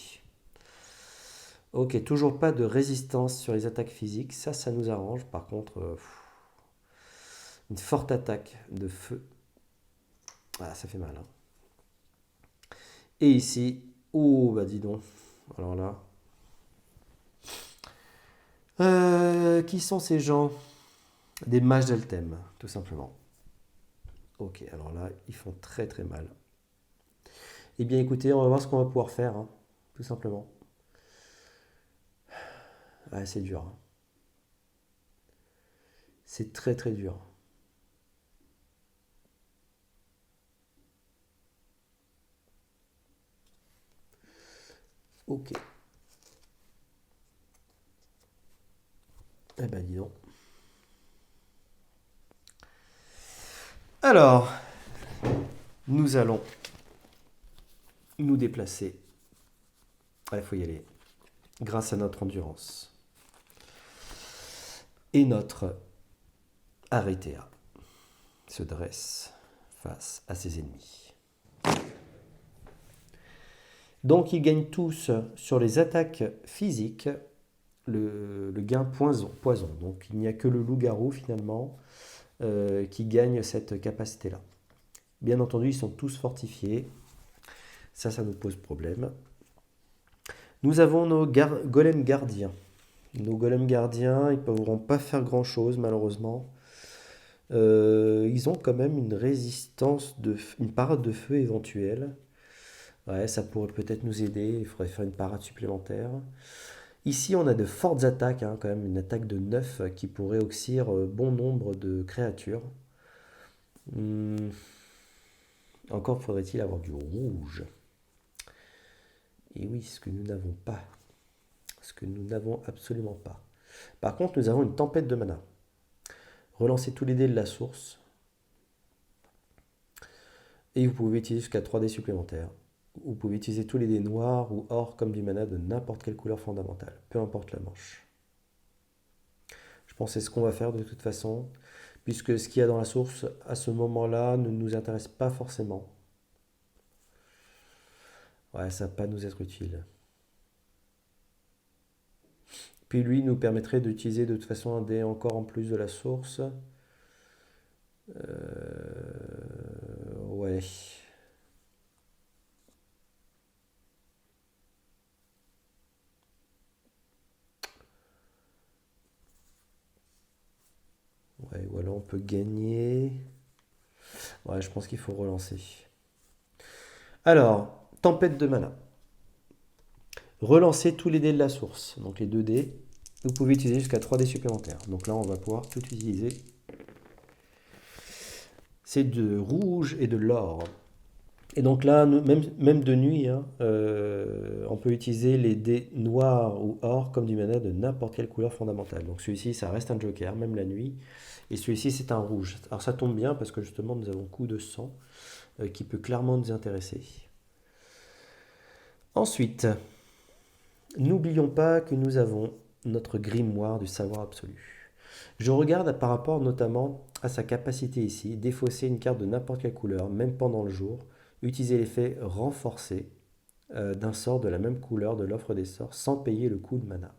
Speaker 1: Ok, toujours pas de résistance sur les attaques physiques. Ça nous arrange. Par contre, une forte attaque de feu. Ah, ça fait mal. Hein. Et ici, oh, bah dis donc. Alors là. Qui sont ces gens? Des mages d'Altem, tout simplement. Ok, alors là, ils font très très mal. Eh bien écoutez, on va voir ce qu'on va pouvoir faire, hein, tout simplement. Ouais, c'est dur. Hein. C'est très très dur. Ok. Eh ben dis donc. Alors, nous allons nous déplacer. Il faut y aller. Grâce à notre endurance. Et notre Aritea se dresse face à ses ennemis. Donc ils gagnent tous sur les attaques physiques le gain poison. Donc il n'y a que le loup-garou finalement qui gagne cette capacité-là. Bien entendu, ils sont tous fortifiés. Ça nous pose problème. Nous avons nos golems gardiens. Nos golems gardiens, ils ne pourront pas faire grand-chose malheureusement. Ils ont quand même une résistance, une parade de feu éventuelle. Ouais, ça pourrait peut-être nous aider. Il faudrait faire une parade supplémentaire. Ici, on a de fortes attaques, hein, quand même, une attaque de 9 qui pourrait oxyre bon nombre de créatures. Encore faudrait-il avoir du rouge. Et oui, ce que nous n'avons pas. Ce que nous n'avons absolument pas. Par contre, nous avons une tempête de mana. Relancez tous les dés de la source. Et vous pouvez utiliser jusqu'à 3 dés supplémentaires. Vous pouvez utiliser tous les dés noirs ou or comme du mana de n'importe quelle couleur fondamentale, peu importe la manche. Je pense que c'est ce qu'on va faire de toute façon, puisque ce qu'il y a dans la source à ce moment-là ne nous intéresse pas forcément. Ouais, ça va pas nous être utile. Puis lui nous permettrait d'utiliser de toute façon un dé encore en plus de la source. Ouais. Ouais, ou alors on peut gagner. Ouais, je pense qu'il faut relancer. Alors, tempête de mana. Relancez tous les dés de la source. Donc les 2 dés. Vous pouvez utiliser jusqu'à 3 dés supplémentaires. Donc là, on va pouvoir tout utiliser. C'est de rouge et de l'or. Et donc là, même de nuit, hein, on peut utiliser les dés noirs ou or comme du mana de n'importe quelle couleur fondamentale. Donc celui-ci, ça reste un joker, même la nuit. Et celui-ci, c'est un rouge. Alors ça tombe bien parce que justement, nous avons coup de sang qui peut clairement nous intéresser. Ensuite, n'oublions pas que nous avons notre grimoire du savoir absolu. Je regarde par rapport notamment à sa capacité ici, défausser une carte de n'importe quelle couleur, même pendant le jour, utiliser l'effet renforcé d'un sort de la même couleur de l'offre des sorts sans payer le coût de mana.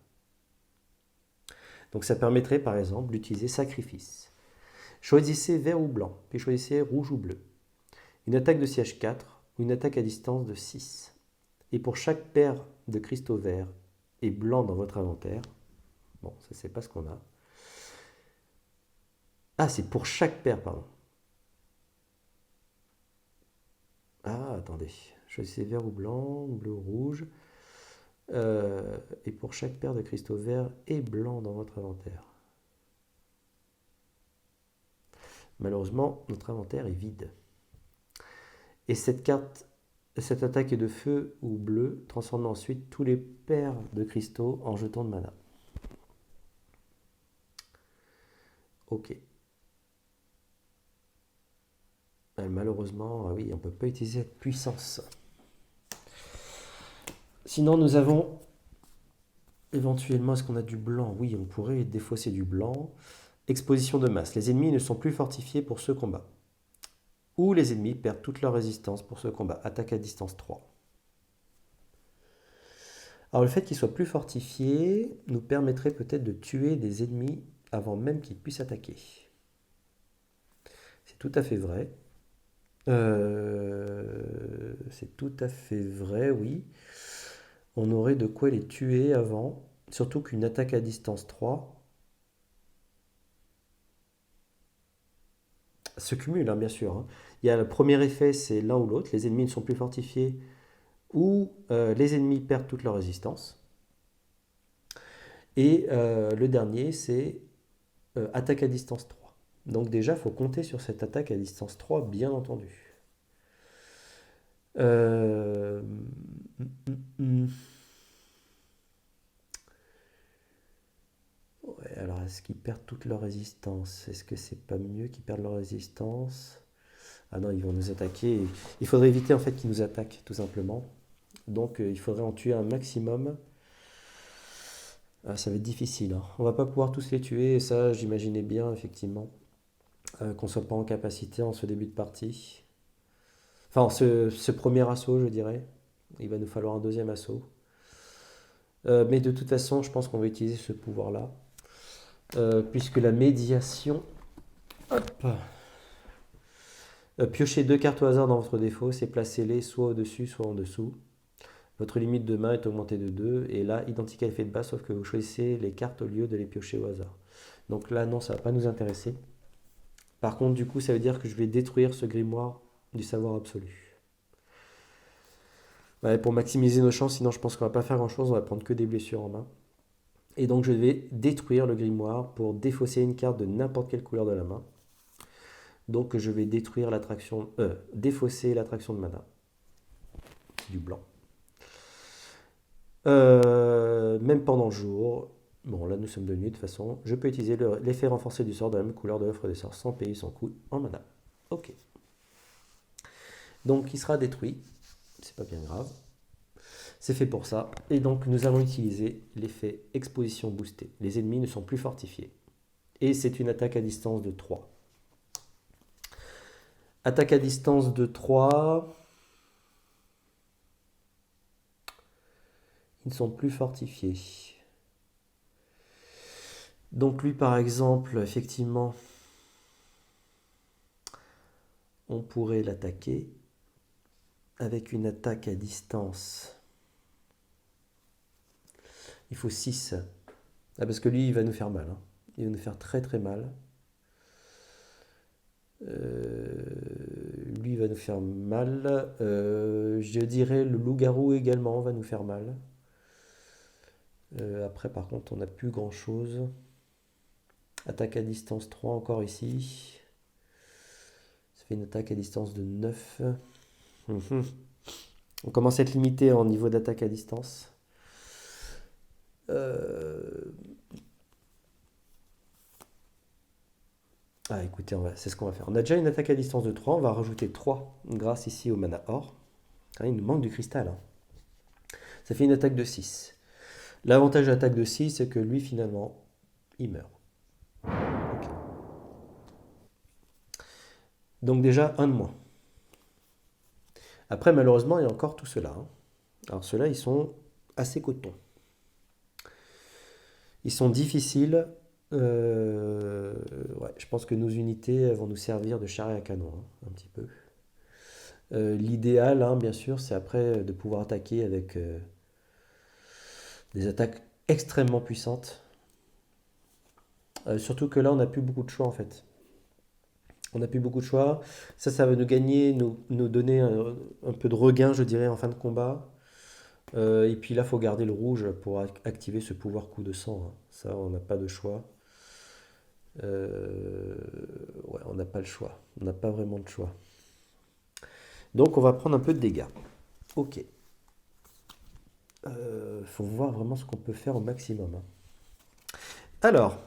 Speaker 1: Donc ça permettrait par exemple d'utiliser sacrifice. Choisissez vert ou blanc, puis choisissez rouge ou bleu. Une attaque de siège 4 ou une attaque à distance de 6. Et pour chaque paire de cristaux verts et blancs dans votre inventaire, bon, ça c'est pas ce qu'on a. Ah, c'est pour chaque paire, pardon. Ah, attendez. Choisissez vert ou blanc, bleu ou rouge. Et pour chaque paire de cristaux verts et blancs dans votre inventaire. Malheureusement, notre inventaire est vide. Et cette attaque est de feu ou bleu, transformant ensuite tous les paires de cristaux en jetons de mana. Ok. Malheureusement, ah oui, on ne peut pas utiliser cette puissance. Sinon, nous avons éventuellement, est-ce qu'on a du blanc? Oui, on pourrait défausser du blanc. Exposition de masse. Les ennemis ne sont plus fortifiés pour ce combat. Ou les ennemis perdent toute leur résistance pour ce combat. Attaque à distance 3. Alors le fait qu'ils soient plus fortifiés nous permettrait peut-être de tuer des ennemis avant même qu'ils puissent attaquer. C'est tout à fait vrai. C'est tout à fait vrai, oui. On aurait de quoi les tuer avant. Surtout qu'une attaque à distance 3 se cumule, hein, bien sûr. Hein. Il y a le premier effet, c'est l'un ou l'autre. Les ennemis ne sont plus fortifiés ou les ennemis perdent toute leur résistance. Et le dernier, c'est attaque à distance 3. Donc déjà, il faut compter sur cette attaque à distance 3, bien entendu. Euh... Ouais, alors, est-ce qu'ils perdent toute leur résistance? Est-ce que c'est pas mieux qu'ils perdent leur résistance? Ah non, ils vont nous attaquer. Il faudrait éviter en fait qu'ils nous attaquent, tout simplement. Donc il faudrait en tuer un maximum. Ah, ça va être difficile. Hein. On va pas pouvoir tous les tuer, et ça j'imaginais bien effectivement qu'on soit pas en capacité en ce début de partie. Enfin, ce premier assaut, je dirais. Il va nous falloir un deuxième assaut. Mais de toute façon, je pense qu'on va utiliser ce pouvoir-là. Puisque la médiation... Hop. Piochez 2 cartes au hasard dans votre défaut, c'est placez-les soit au-dessus, soit en dessous. Votre limite de main est augmentée de 2, et là, identique à l'effet de base, sauf que vous choisissez les cartes au lieu de les piocher au hasard. Donc là, non, ça ne va pas nous intéresser. Par contre, du coup, ça veut dire que je vais détruire ce grimoire du savoir absolu. Ouais, pour maximiser nos chances, sinon je pense qu'on va pas faire grand-chose, on va prendre que des blessures en main. Et donc je vais détruire le grimoire pour défausser une carte de n'importe quelle couleur de la main. Donc je vais détruire l'attraction, défausser l'attraction de mana. Du blanc. Même pendant le jour, bon là nous sommes de nuit de toute façon, je peux utiliser l'effet renforcé du sort de la même couleur de l'offre des sorts sans payer son coût en mana. Ok. Donc il sera détruit. c'est pas bien grave. C'est fait pour ça. Et donc nous allons utiliser l'effet exposition boostée. Les ennemis ne sont plus fortifiés. Et c'est une attaque à distance de 3. Attaque à distance de 3. Ils ne sont plus fortifiés. Donc lui par exemple, effectivement, on pourrait l'attaquer avec une attaque à distance. Il faut 6. Ah, parce que lui, il va nous faire mal. Hein. Il va nous faire très très mal. Lui, il va nous faire mal. Je dirais le loup-garou également va nous faire mal. Après, par contre, on n'a plus grand-chose. Attaque à distance 3 encore ici. Ça fait une attaque à distance de 9. On commence à être limité en niveau d'attaque à distance. Ah, écoutez, c'est ce qu'on va faire. On a déjà une attaque à distance de 3. On va rajouter 3 grâce ici au mana or. Ah, il nous manque du cristal. Hein. Ça fait une attaque de 6. L'avantage de l'attaque de 6, c'est que lui, finalement, il meurt. Okay. Donc déjà, un de moins. Après, malheureusement, il y a encore tout cela. Hein. Alors ceux-là, ils sont assez cotons. Ils sont difficiles. Ouais, je pense que nos unités vont nous servir de charrette à canon, hein, un petit peu. L'idéal, hein, bien sûr, c'est après de pouvoir attaquer avec des attaques extrêmement puissantes. Surtout que là, on n'a plus beaucoup de choix en fait. On n'a plus beaucoup de choix. Ça va nous gagner, nous donner un peu de regain, je dirais, en fin de combat. Et puis là, il faut garder le rouge pour activer ce pouvoir coup de sang. Hein. Ça, on n'a pas de choix. Ouais, on n'a pas le choix. On n'a pas vraiment de choix. Donc, on va prendre un peu de dégâts. Ok. Faut voir vraiment ce qu'on peut faire au maximum. Hein. Alors,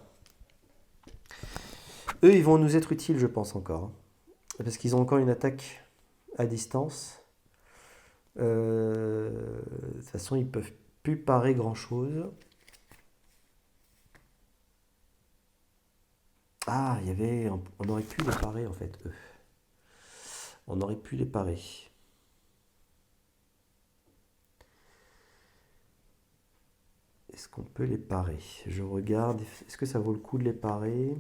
Speaker 1: eux, ils vont nous être utiles, je pense, encore. Hein. Parce qu'ils ont encore une attaque à distance. De toute façon, ils peuvent plus parer grand-chose. Ah, il y avait... On aurait pu les parer, en fait, eux. On aurait pu les parer. Est-ce qu'on peut les parer? Je regarde. Est-ce que ça vaut le coup de les parer?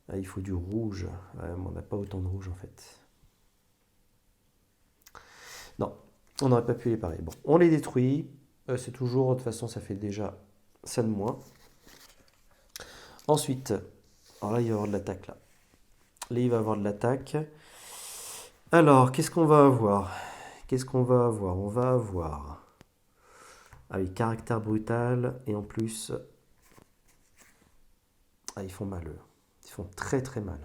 Speaker 1: Ah, il faut du rouge. Ouais, mais on n'a pas autant de rouge, en fait. Non, on n'aurait pas pu les parer. Bon, on les détruit. C'est toujours... De toute façon, ça fait déjà ça de moins. Ensuite, alors là, il va y avoir de l'attaque, là. Là, il va y avoir de l'attaque. Alors, qu'est-ce qu'on va avoir? Qu'est-ce qu'on va avoir? On va avoir... Ah oui, caractère brutal. Et en plus... Ah, ils font mal, eux. Ils font très très mal.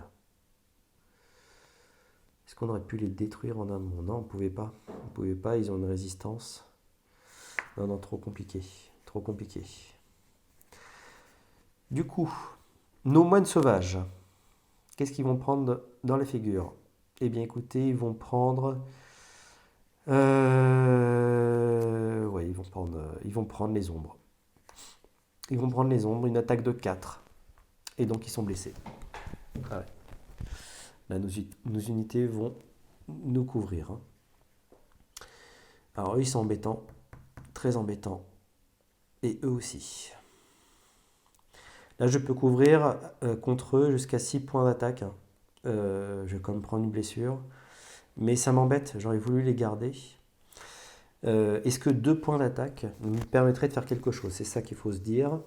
Speaker 1: Est-ce qu'on aurait pu les détruire en un moment? Non, on ne pouvait pas. On ne pouvait pas, ils ont une résistance. Non, non, trop compliqué. Trop compliqué. Du coup, nos moines sauvages, qu'est-ce qu'ils vont prendre dans les figures? Eh bien, écoutez, ils vont prendre... Ouais, ils vont prendre les ombres. Ils vont prendre les ombres, une attaque de 4. Et donc, ils sont blessés. Ah ouais. Là, nos unités vont nous couvrir. Hein. Alors, eux, ils sont embêtants. Très embêtants. Et eux aussi. Là, je peux couvrir contre eux jusqu'à 6 points d'attaque. Hein. Je vais quand même prendre une blessure. Mais ça m'embête, j'aurais voulu les garder. Est-ce que 2 points d'attaque me permettraient de faire quelque chose? C'est ça qu'il faut se dire.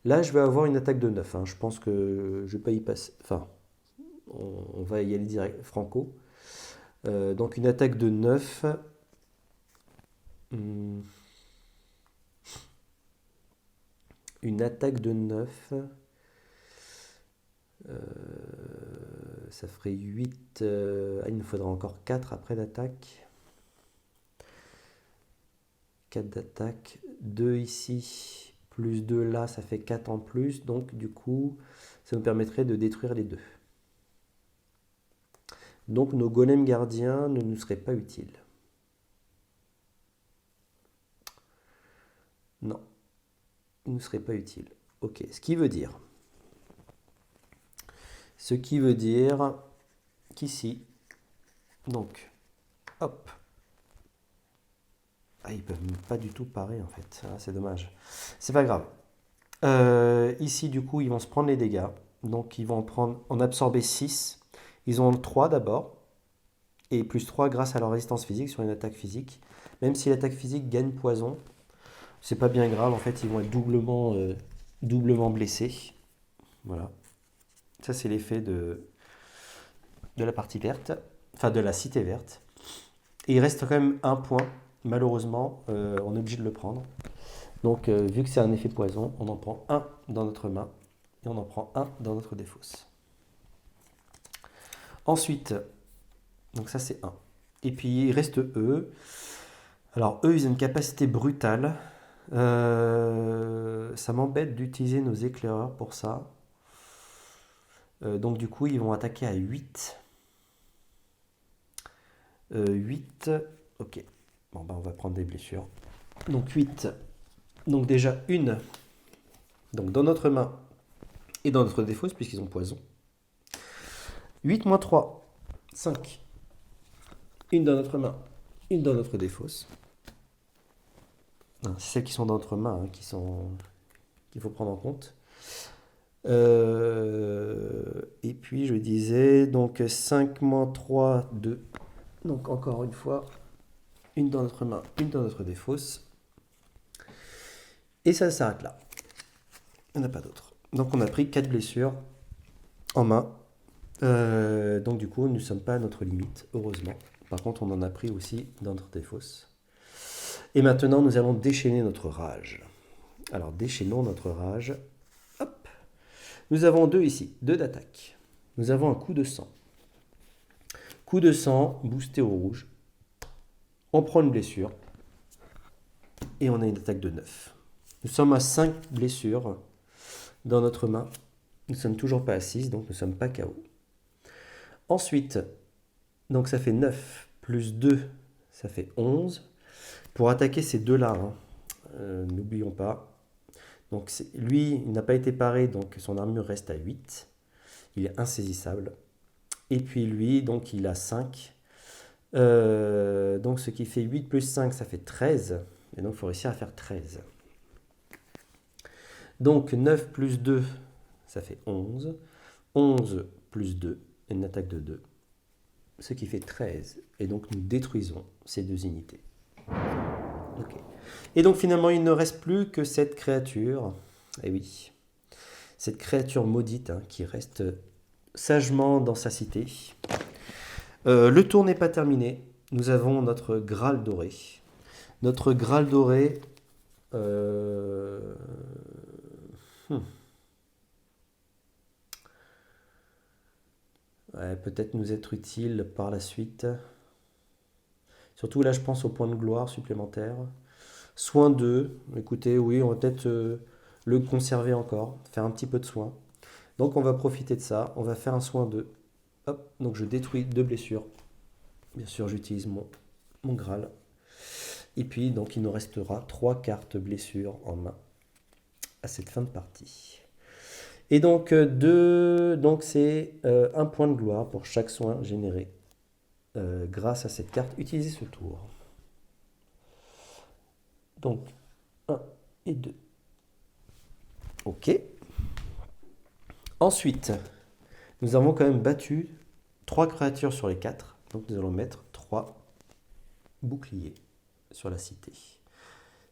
Speaker 1: Là, je vais avoir une attaque de 9. Hein. Je pense que je ne vais pas y passer. Enfin, on va y aller direct, franco. Donc une attaque de 9. Une attaque de 9. Ça ferait 8. Il nous faudra encore 4 après d'attaque. 4 d'attaque. 2 ici. Plus 2 là, ça fait 4 en plus. Donc du coup, ça nous permettrait de détruire les deux. Donc nos golems gardiens ne nous seraient pas utiles. Non, ils ne nous seraient pas utiles. Ok, ce qui veut dire qu'ici, donc, hop. Ah, ils peuvent pas du tout parer en fait. Ah, c'est dommage. C'est pas grave. Ici, du coup, ils vont se prendre les dégâts. Donc, ils vont en absorber 6. Ils ont 3 d'abord. Et plus 3 grâce à leur résistance physique sur une attaque physique. Même si l'attaque physique gagne poison, c'est pas bien grave. En fait, ils vont être doublement blessés. Voilà. Ça, c'est l'effet de la partie verte. Enfin, de la cité verte. Et il reste quand même un point. Malheureusement, on est obligé de le prendre. Donc, vu que c'est un effet poison, on en prend un dans notre main et on en prend un dans notre défausse. Ensuite, donc ça c'est 1. Et puis il reste eux. Alors eux, ils ont une capacité brutale. Ça m'embête d'utiliser nos éclaireurs pour ça. Donc du coup, ils vont attaquer à 8. 8. Ok. Bon, bah on va prendre des blessures. Donc 8. Donc déjà une. Donc dans notre main et dans notre défausse, puisqu'ils ont poison. 8 moins 3. 5. Une dans notre main, une dans notre défausse. C'est celles qui sont dans notre main qu'il faut prendre en compte. Et puis je disais, donc 5 moins 3, 2. Donc encore une fois, une dans notre main, une dans notre défausse. Et ça s'arrête là. Il n'y en a pas d'autre. Donc on a pris 4 blessures en main. Donc du coup, nous ne sommes pas à notre limite, heureusement. Par contre, on en a pris aussi dans notre défausse. Et maintenant, nous allons déchaîner notre rage. Alors, déchaînons notre rage. Hop. Nous avons 2 ici, 2 d'attaque. Nous avons un coup de sang. Coup de sang, boosté au rouge. On prend une blessure. Et on a une attaque de 9. Nous sommes à 5 blessures dans notre main. Nous ne sommes toujours pas à 6, donc nous ne sommes pas KO. Ensuite, donc ça fait 9 plus 2, ça fait 11. Pour attaquer ces deux-là, n'oublions pas. Donc lui, il n'a pas été paré, donc son armure reste à 8. Il est insaisissable. Et puis lui, donc il a 5. Donc ce qui fait 8 plus 5, ça fait 13. Et donc il faut réussir à faire 13. Donc 9 plus 2, ça fait 11. 11 plus 2, une attaque de 2. Ce qui fait 13. Et donc nous détruisons ces deux unités. Ok. Et donc finalement, il ne reste plus que cette créature. Eh oui. Cette créature maudite qui reste sagement dans sa cité. Le tour n'est pas terminé. Nous avons notre Graal doré. Notre Graal doré... Ouais, peut-être nous être utile par la suite. Surtout là, je pense au point de gloire supplémentaire. Soin 2. Écoutez, oui, on va peut-être le conserver encore. Faire un petit peu de soin. Donc on va profiter de ça. On va faire un soin 2. Hop, donc je détruis 2 blessures. Bien sûr, j'utilise mon Graal. Et puis, donc, il nous restera 3 cartes blessures en main à cette fin de partie. Et donc, donc c'est un point de gloire pour chaque soin généré grâce à cette carte utilisée ce tour. Donc, 1 et 2. Ok. Ensuite, nous avons quand même battu 3 créatures sur les 4. Donc, nous allons mettre 3 boucliers sur la cité.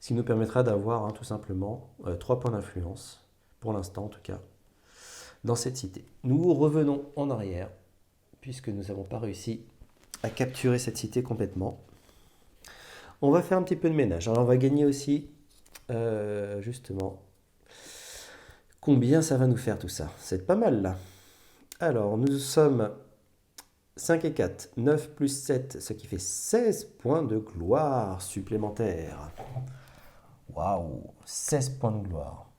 Speaker 1: Ce qui nous permettra d'avoir tout simplement 3 points d'influence, pour l'instant en tout cas, dans cette cité. Nous revenons en arrière, puisque nous n'avons pas réussi à capturer cette cité complètement. On va faire un petit peu de ménage. Alors on va gagner aussi, justement, combien ça va nous faire tout ça. C'est pas mal là. Alors nous sommes 5 et 4, 9 plus 7, ce qui fait 16 points de gloire supplémentaires. Waouh, 16 points de gloire.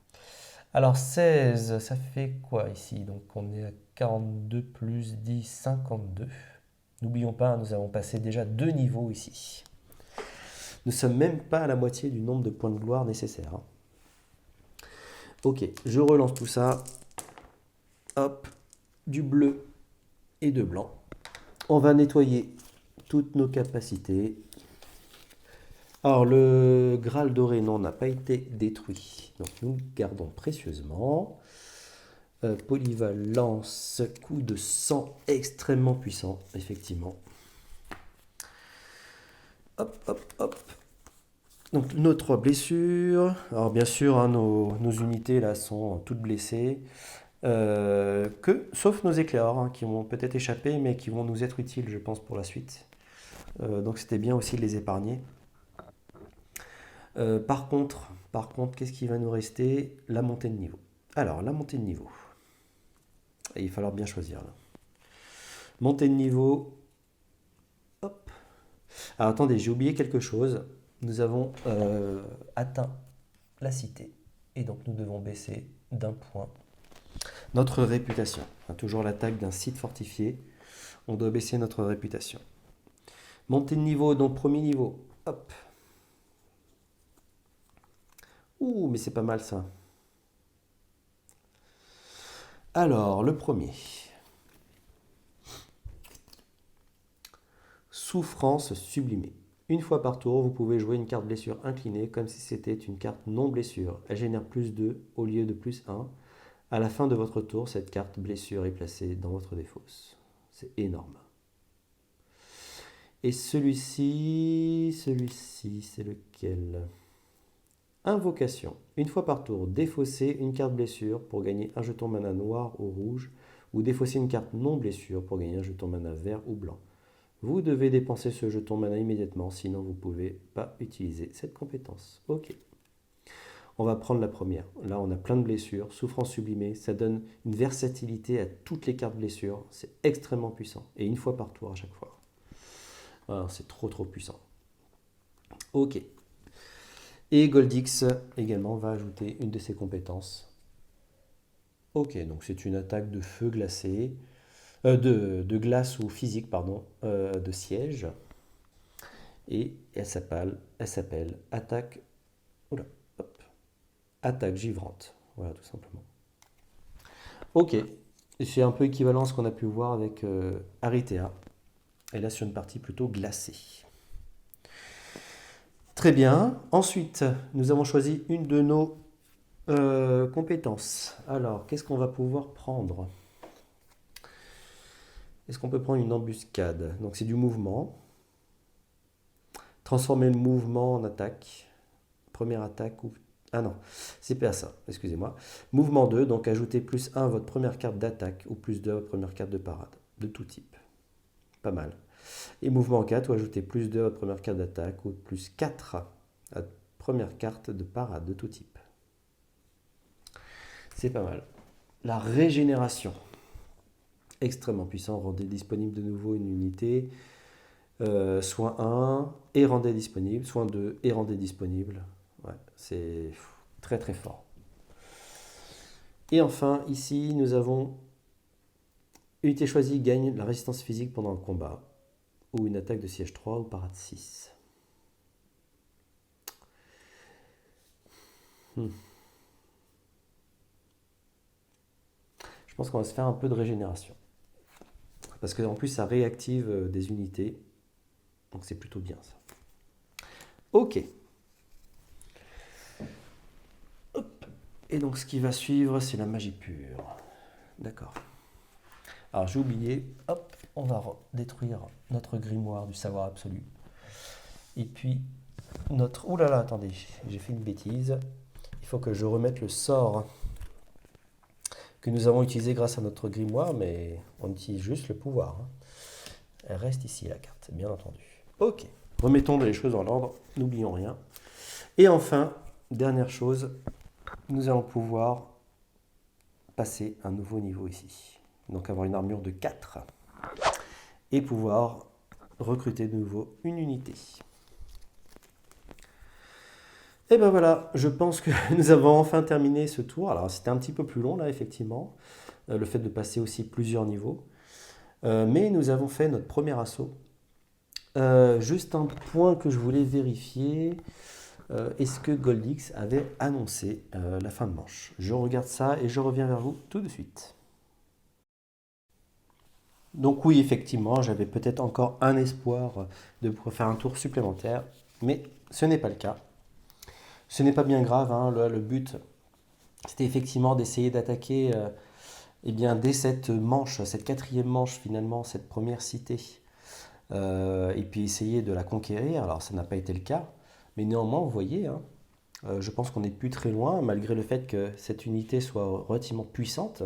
Speaker 1: Alors 16, ça fait quoi ici? Donc on est à 42 plus 10, 52. N'oublions pas, nous avons passé déjà 2 niveaux ici. Nous ne sommes même pas à la moitié du nombre de points de gloire nécessaires. Hein. Ok, je relance tout ça. Hop, du bleu et de blanc. On va nettoyer toutes nos capacités. Alors, le Graal doré, non, n'a pas été détruit. Donc, nous le gardons précieusement. Polyvalence, coup de sang extrêmement puissant, effectivement. Hop, hop, hop. Donc, nos 3 blessures. Alors, bien sûr, hein, nos unités là sont toutes blessées. Sauf nos éclairs, hein, qui vont peut-être échapper, mais qui vont nous être utiles, je pense, pour la suite. Donc, c'était bien aussi de les épargner. Par contre, qu'est-ce qui va nous rester? La montée de niveau. Alors, la montée de niveau. Et il va falloir bien choisir là. Montée de niveau. Hop. Alors attendez, j'ai oublié quelque chose. Nous avons atteint la cité. Et donc nous devons baisser d'un point notre réputation. Toujours l'attaque d'un site fortifié. On doit baisser notre réputation. Montée de niveau, donc premier niveau. Hop. Ouh, mais c'est pas mal ça. Alors, le premier. Souffrance sublimée. Une fois par tour, vous pouvez jouer une carte blessure inclinée comme si c'était une carte non blessure. Elle génère plus 2 au lieu de plus 1. À la fin de votre tour, cette carte blessure est placée dans votre défausse. C'est énorme. Et celui-ci, c'est lequel? Invocation. Une fois par tour, défausser une carte blessure pour gagner un jeton mana noir ou rouge, ou défausser une carte non blessure pour gagner un jeton mana vert ou blanc. Vous devez dépenser ce jeton mana immédiatement, sinon vous ne pouvez pas utiliser cette compétence. Ok. On va prendre la première. Là, on a plein de blessures. Souffrance sublimée, ça donne une versatilité à toutes les cartes blessures. C'est extrêmement puissant. Et une fois par tour à chaque fois. Alors, c'est trop puissant. Ok. Et Goldix également va ajouter une de ses compétences. Ok, donc c'est une attaque de feu glacé. De glace ou physique, pardon, de siège. Et elle s'appelle attaque, oula, hop, attaque givrante. Voilà, tout simplement. Ok, c'est un peu équivalent à ce qu'on a pu voir avec Aritea. Et là, sur une partie plutôt glacée. Très bien. Ensuite, nous avons choisi une de nos compétences. Alors, qu'est-ce qu'on va pouvoir prendre? Est-ce qu'on peut prendre une embuscade? Donc, c'est du mouvement. Transformer le mouvement en attaque. Première attaque ou... Ah non, c'est pas ça, excusez-moi. Mouvement 2, donc ajouter plus 1 à votre première carte d'attaque ou plus 2 à votre première carte de parade, de tout type. Pas mal. Et mouvement 4, ou ajouter plus 2 à votre première carte d'attaque ou plus 4 à votre première carte de parade, de tout type. C'est pas mal. La régénération. Extrêmement puissant, rendez disponible de nouveau une unité. Soin 1 et rendez disponible, soin 2 et rendez disponible. Ouais, c'est très fort. Et enfin, ici, nous avons unité choisie gagne la résistance physique pendant le combat, ou une attaque de siège 3 ou parade 6. Je pense qu'on va se faire un peu de régénération. Parce qu'en plus, ça réactive des unités. Donc c'est plutôt bien ça. Ok. Hop. Et donc ce qui va suivre, c'est la magie pure. D'accord. Alors j'ai oublié, hop, on va détruire notre grimoire du savoir absolu. Et puis notre... Ouh là là, attendez, j'ai fait une bêtise. Il faut que je remette le sort que nous avons utilisé grâce à notre grimoire, mais on utilise juste le pouvoir. Elle reste ici la carte, bien entendu. Ok, remettons les choses dans l'ordre, n'oublions rien. Et enfin, dernière chose, nous allons pouvoir passer un nouveau niveau ici. Donc avoir une armure de 4 et pouvoir recruter de nouveau une unité. Et ben voilà, je pense que nous avons enfin terminé ce tour. Alors c'était un petit peu plus long là, effectivement, le fait de passer aussi plusieurs niveaux. Mais nous avons fait notre premier assaut. Juste un point que je voulais vérifier. Est-ce que Goldix avait annoncé la fin de manche? Je regarde ça et je reviens vers vous tout de suite. Donc oui, effectivement, j'avais peut-être encore un espoir de pouvoir faire un tour supplémentaire, mais ce n'est pas le cas. Ce n'est pas bien grave, hein, le but, c'était effectivement d'essayer d'attaquer eh bien, dès cette manche, cette quatrième manche finalement, cette première cité, et puis essayer de la conquérir. Alors ça n'a pas été le cas, mais néanmoins, vous voyez, hein, je pense qu'on n'est plus très loin, malgré le fait que cette unité soit relativement puissante.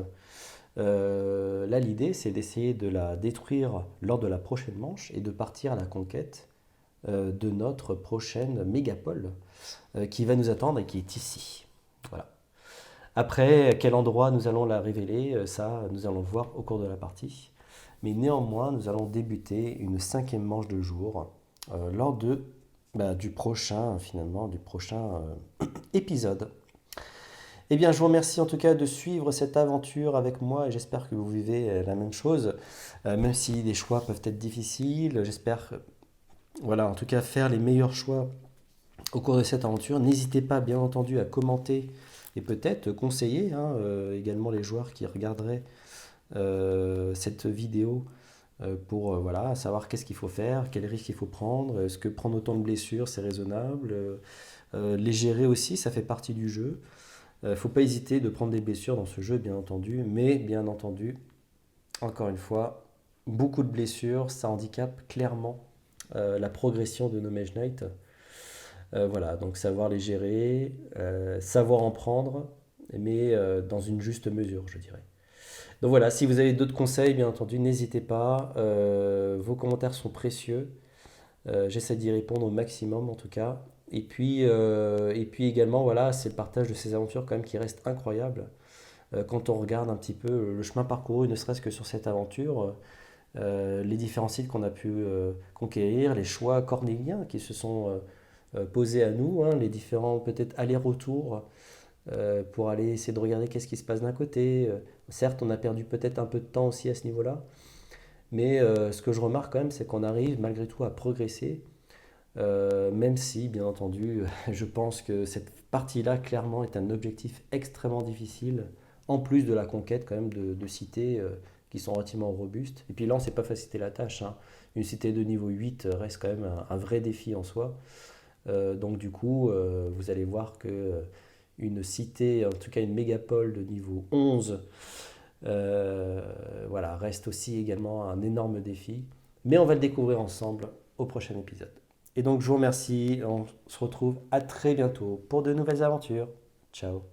Speaker 1: Là, l'idée, c'est d'essayer de la détruire lors de la prochaine manche et de partir à la conquête de notre prochaine mégapole qui va nous attendre et qui est ici. Voilà. Après, à quel endroit nous allons la révéler, ça, nous allons le voir au cours de la partie. Mais néanmoins, nous allons débuter une cinquième manche de jour lors du prochain, finalement, du prochain épisode. Eh bien, je vous remercie en tout cas de suivre cette aventure avec moi et j'espère que vous vivez la même chose, même si les choix peuvent être difficiles. J'espère, voilà, en tout cas, faire les meilleurs choix au cours de cette aventure. N'hésitez pas, bien entendu, à commenter et peut-être conseiller hein, également les joueurs qui regarderaient cette vidéo pour voilà, savoir qu'est-ce qu'il faut faire, quels risques il faut prendre, est-ce que prendre autant de blessures, c'est raisonnable, les gérer aussi, ça fait partie du jeu. Il ne faut pas hésiter de prendre des blessures dans ce jeu, bien entendu, mais bien entendu, encore une fois, beaucoup de blessures, ça handicape clairement la progression de nos Mage Knights. Voilà, donc savoir les gérer, savoir en prendre, mais dans une juste mesure, je dirais. Donc voilà, si vous avez d'autres conseils, bien entendu, n'hésitez pas. Vos commentaires sont précieux. J'essaie d'y répondre au maximum en tout cas. Et puis également, voilà, c'est le partage de ces aventures quand même qui reste incroyable. Quand on regarde un petit peu le chemin parcouru, ne serait-ce que sur cette aventure, les différents sites qu'on a pu conquérir, les choix cornéliens qui se sont posés à nous, hein, les différents peut-être allers-retours pour aller essayer de regarder qu'est-ce qui se passe d'un côté. Certes, on a perdu peut-être un peu de temps aussi à ce niveau-là, mais ce que je remarque quand même, c'est qu'on arrive malgré tout à progresser, même si, bien entendu, je pense que cette partie-là, clairement, est un objectif extrêmement difficile, en plus de la conquête quand même de cités qui sont relativement robustes. Et puis là, on ne s'est pas facilité la tâche, hein. Une cité de niveau 8 reste quand même un vrai défi en soi. Donc du coup, vous allez voir que une cité, en tout cas une mégapole de niveau 11, voilà, reste aussi également un énorme défi. Mais on va le découvrir ensemble au prochain épisode. Et donc je vous remercie, on se retrouve à très bientôt pour de nouvelles aventures. Ciao.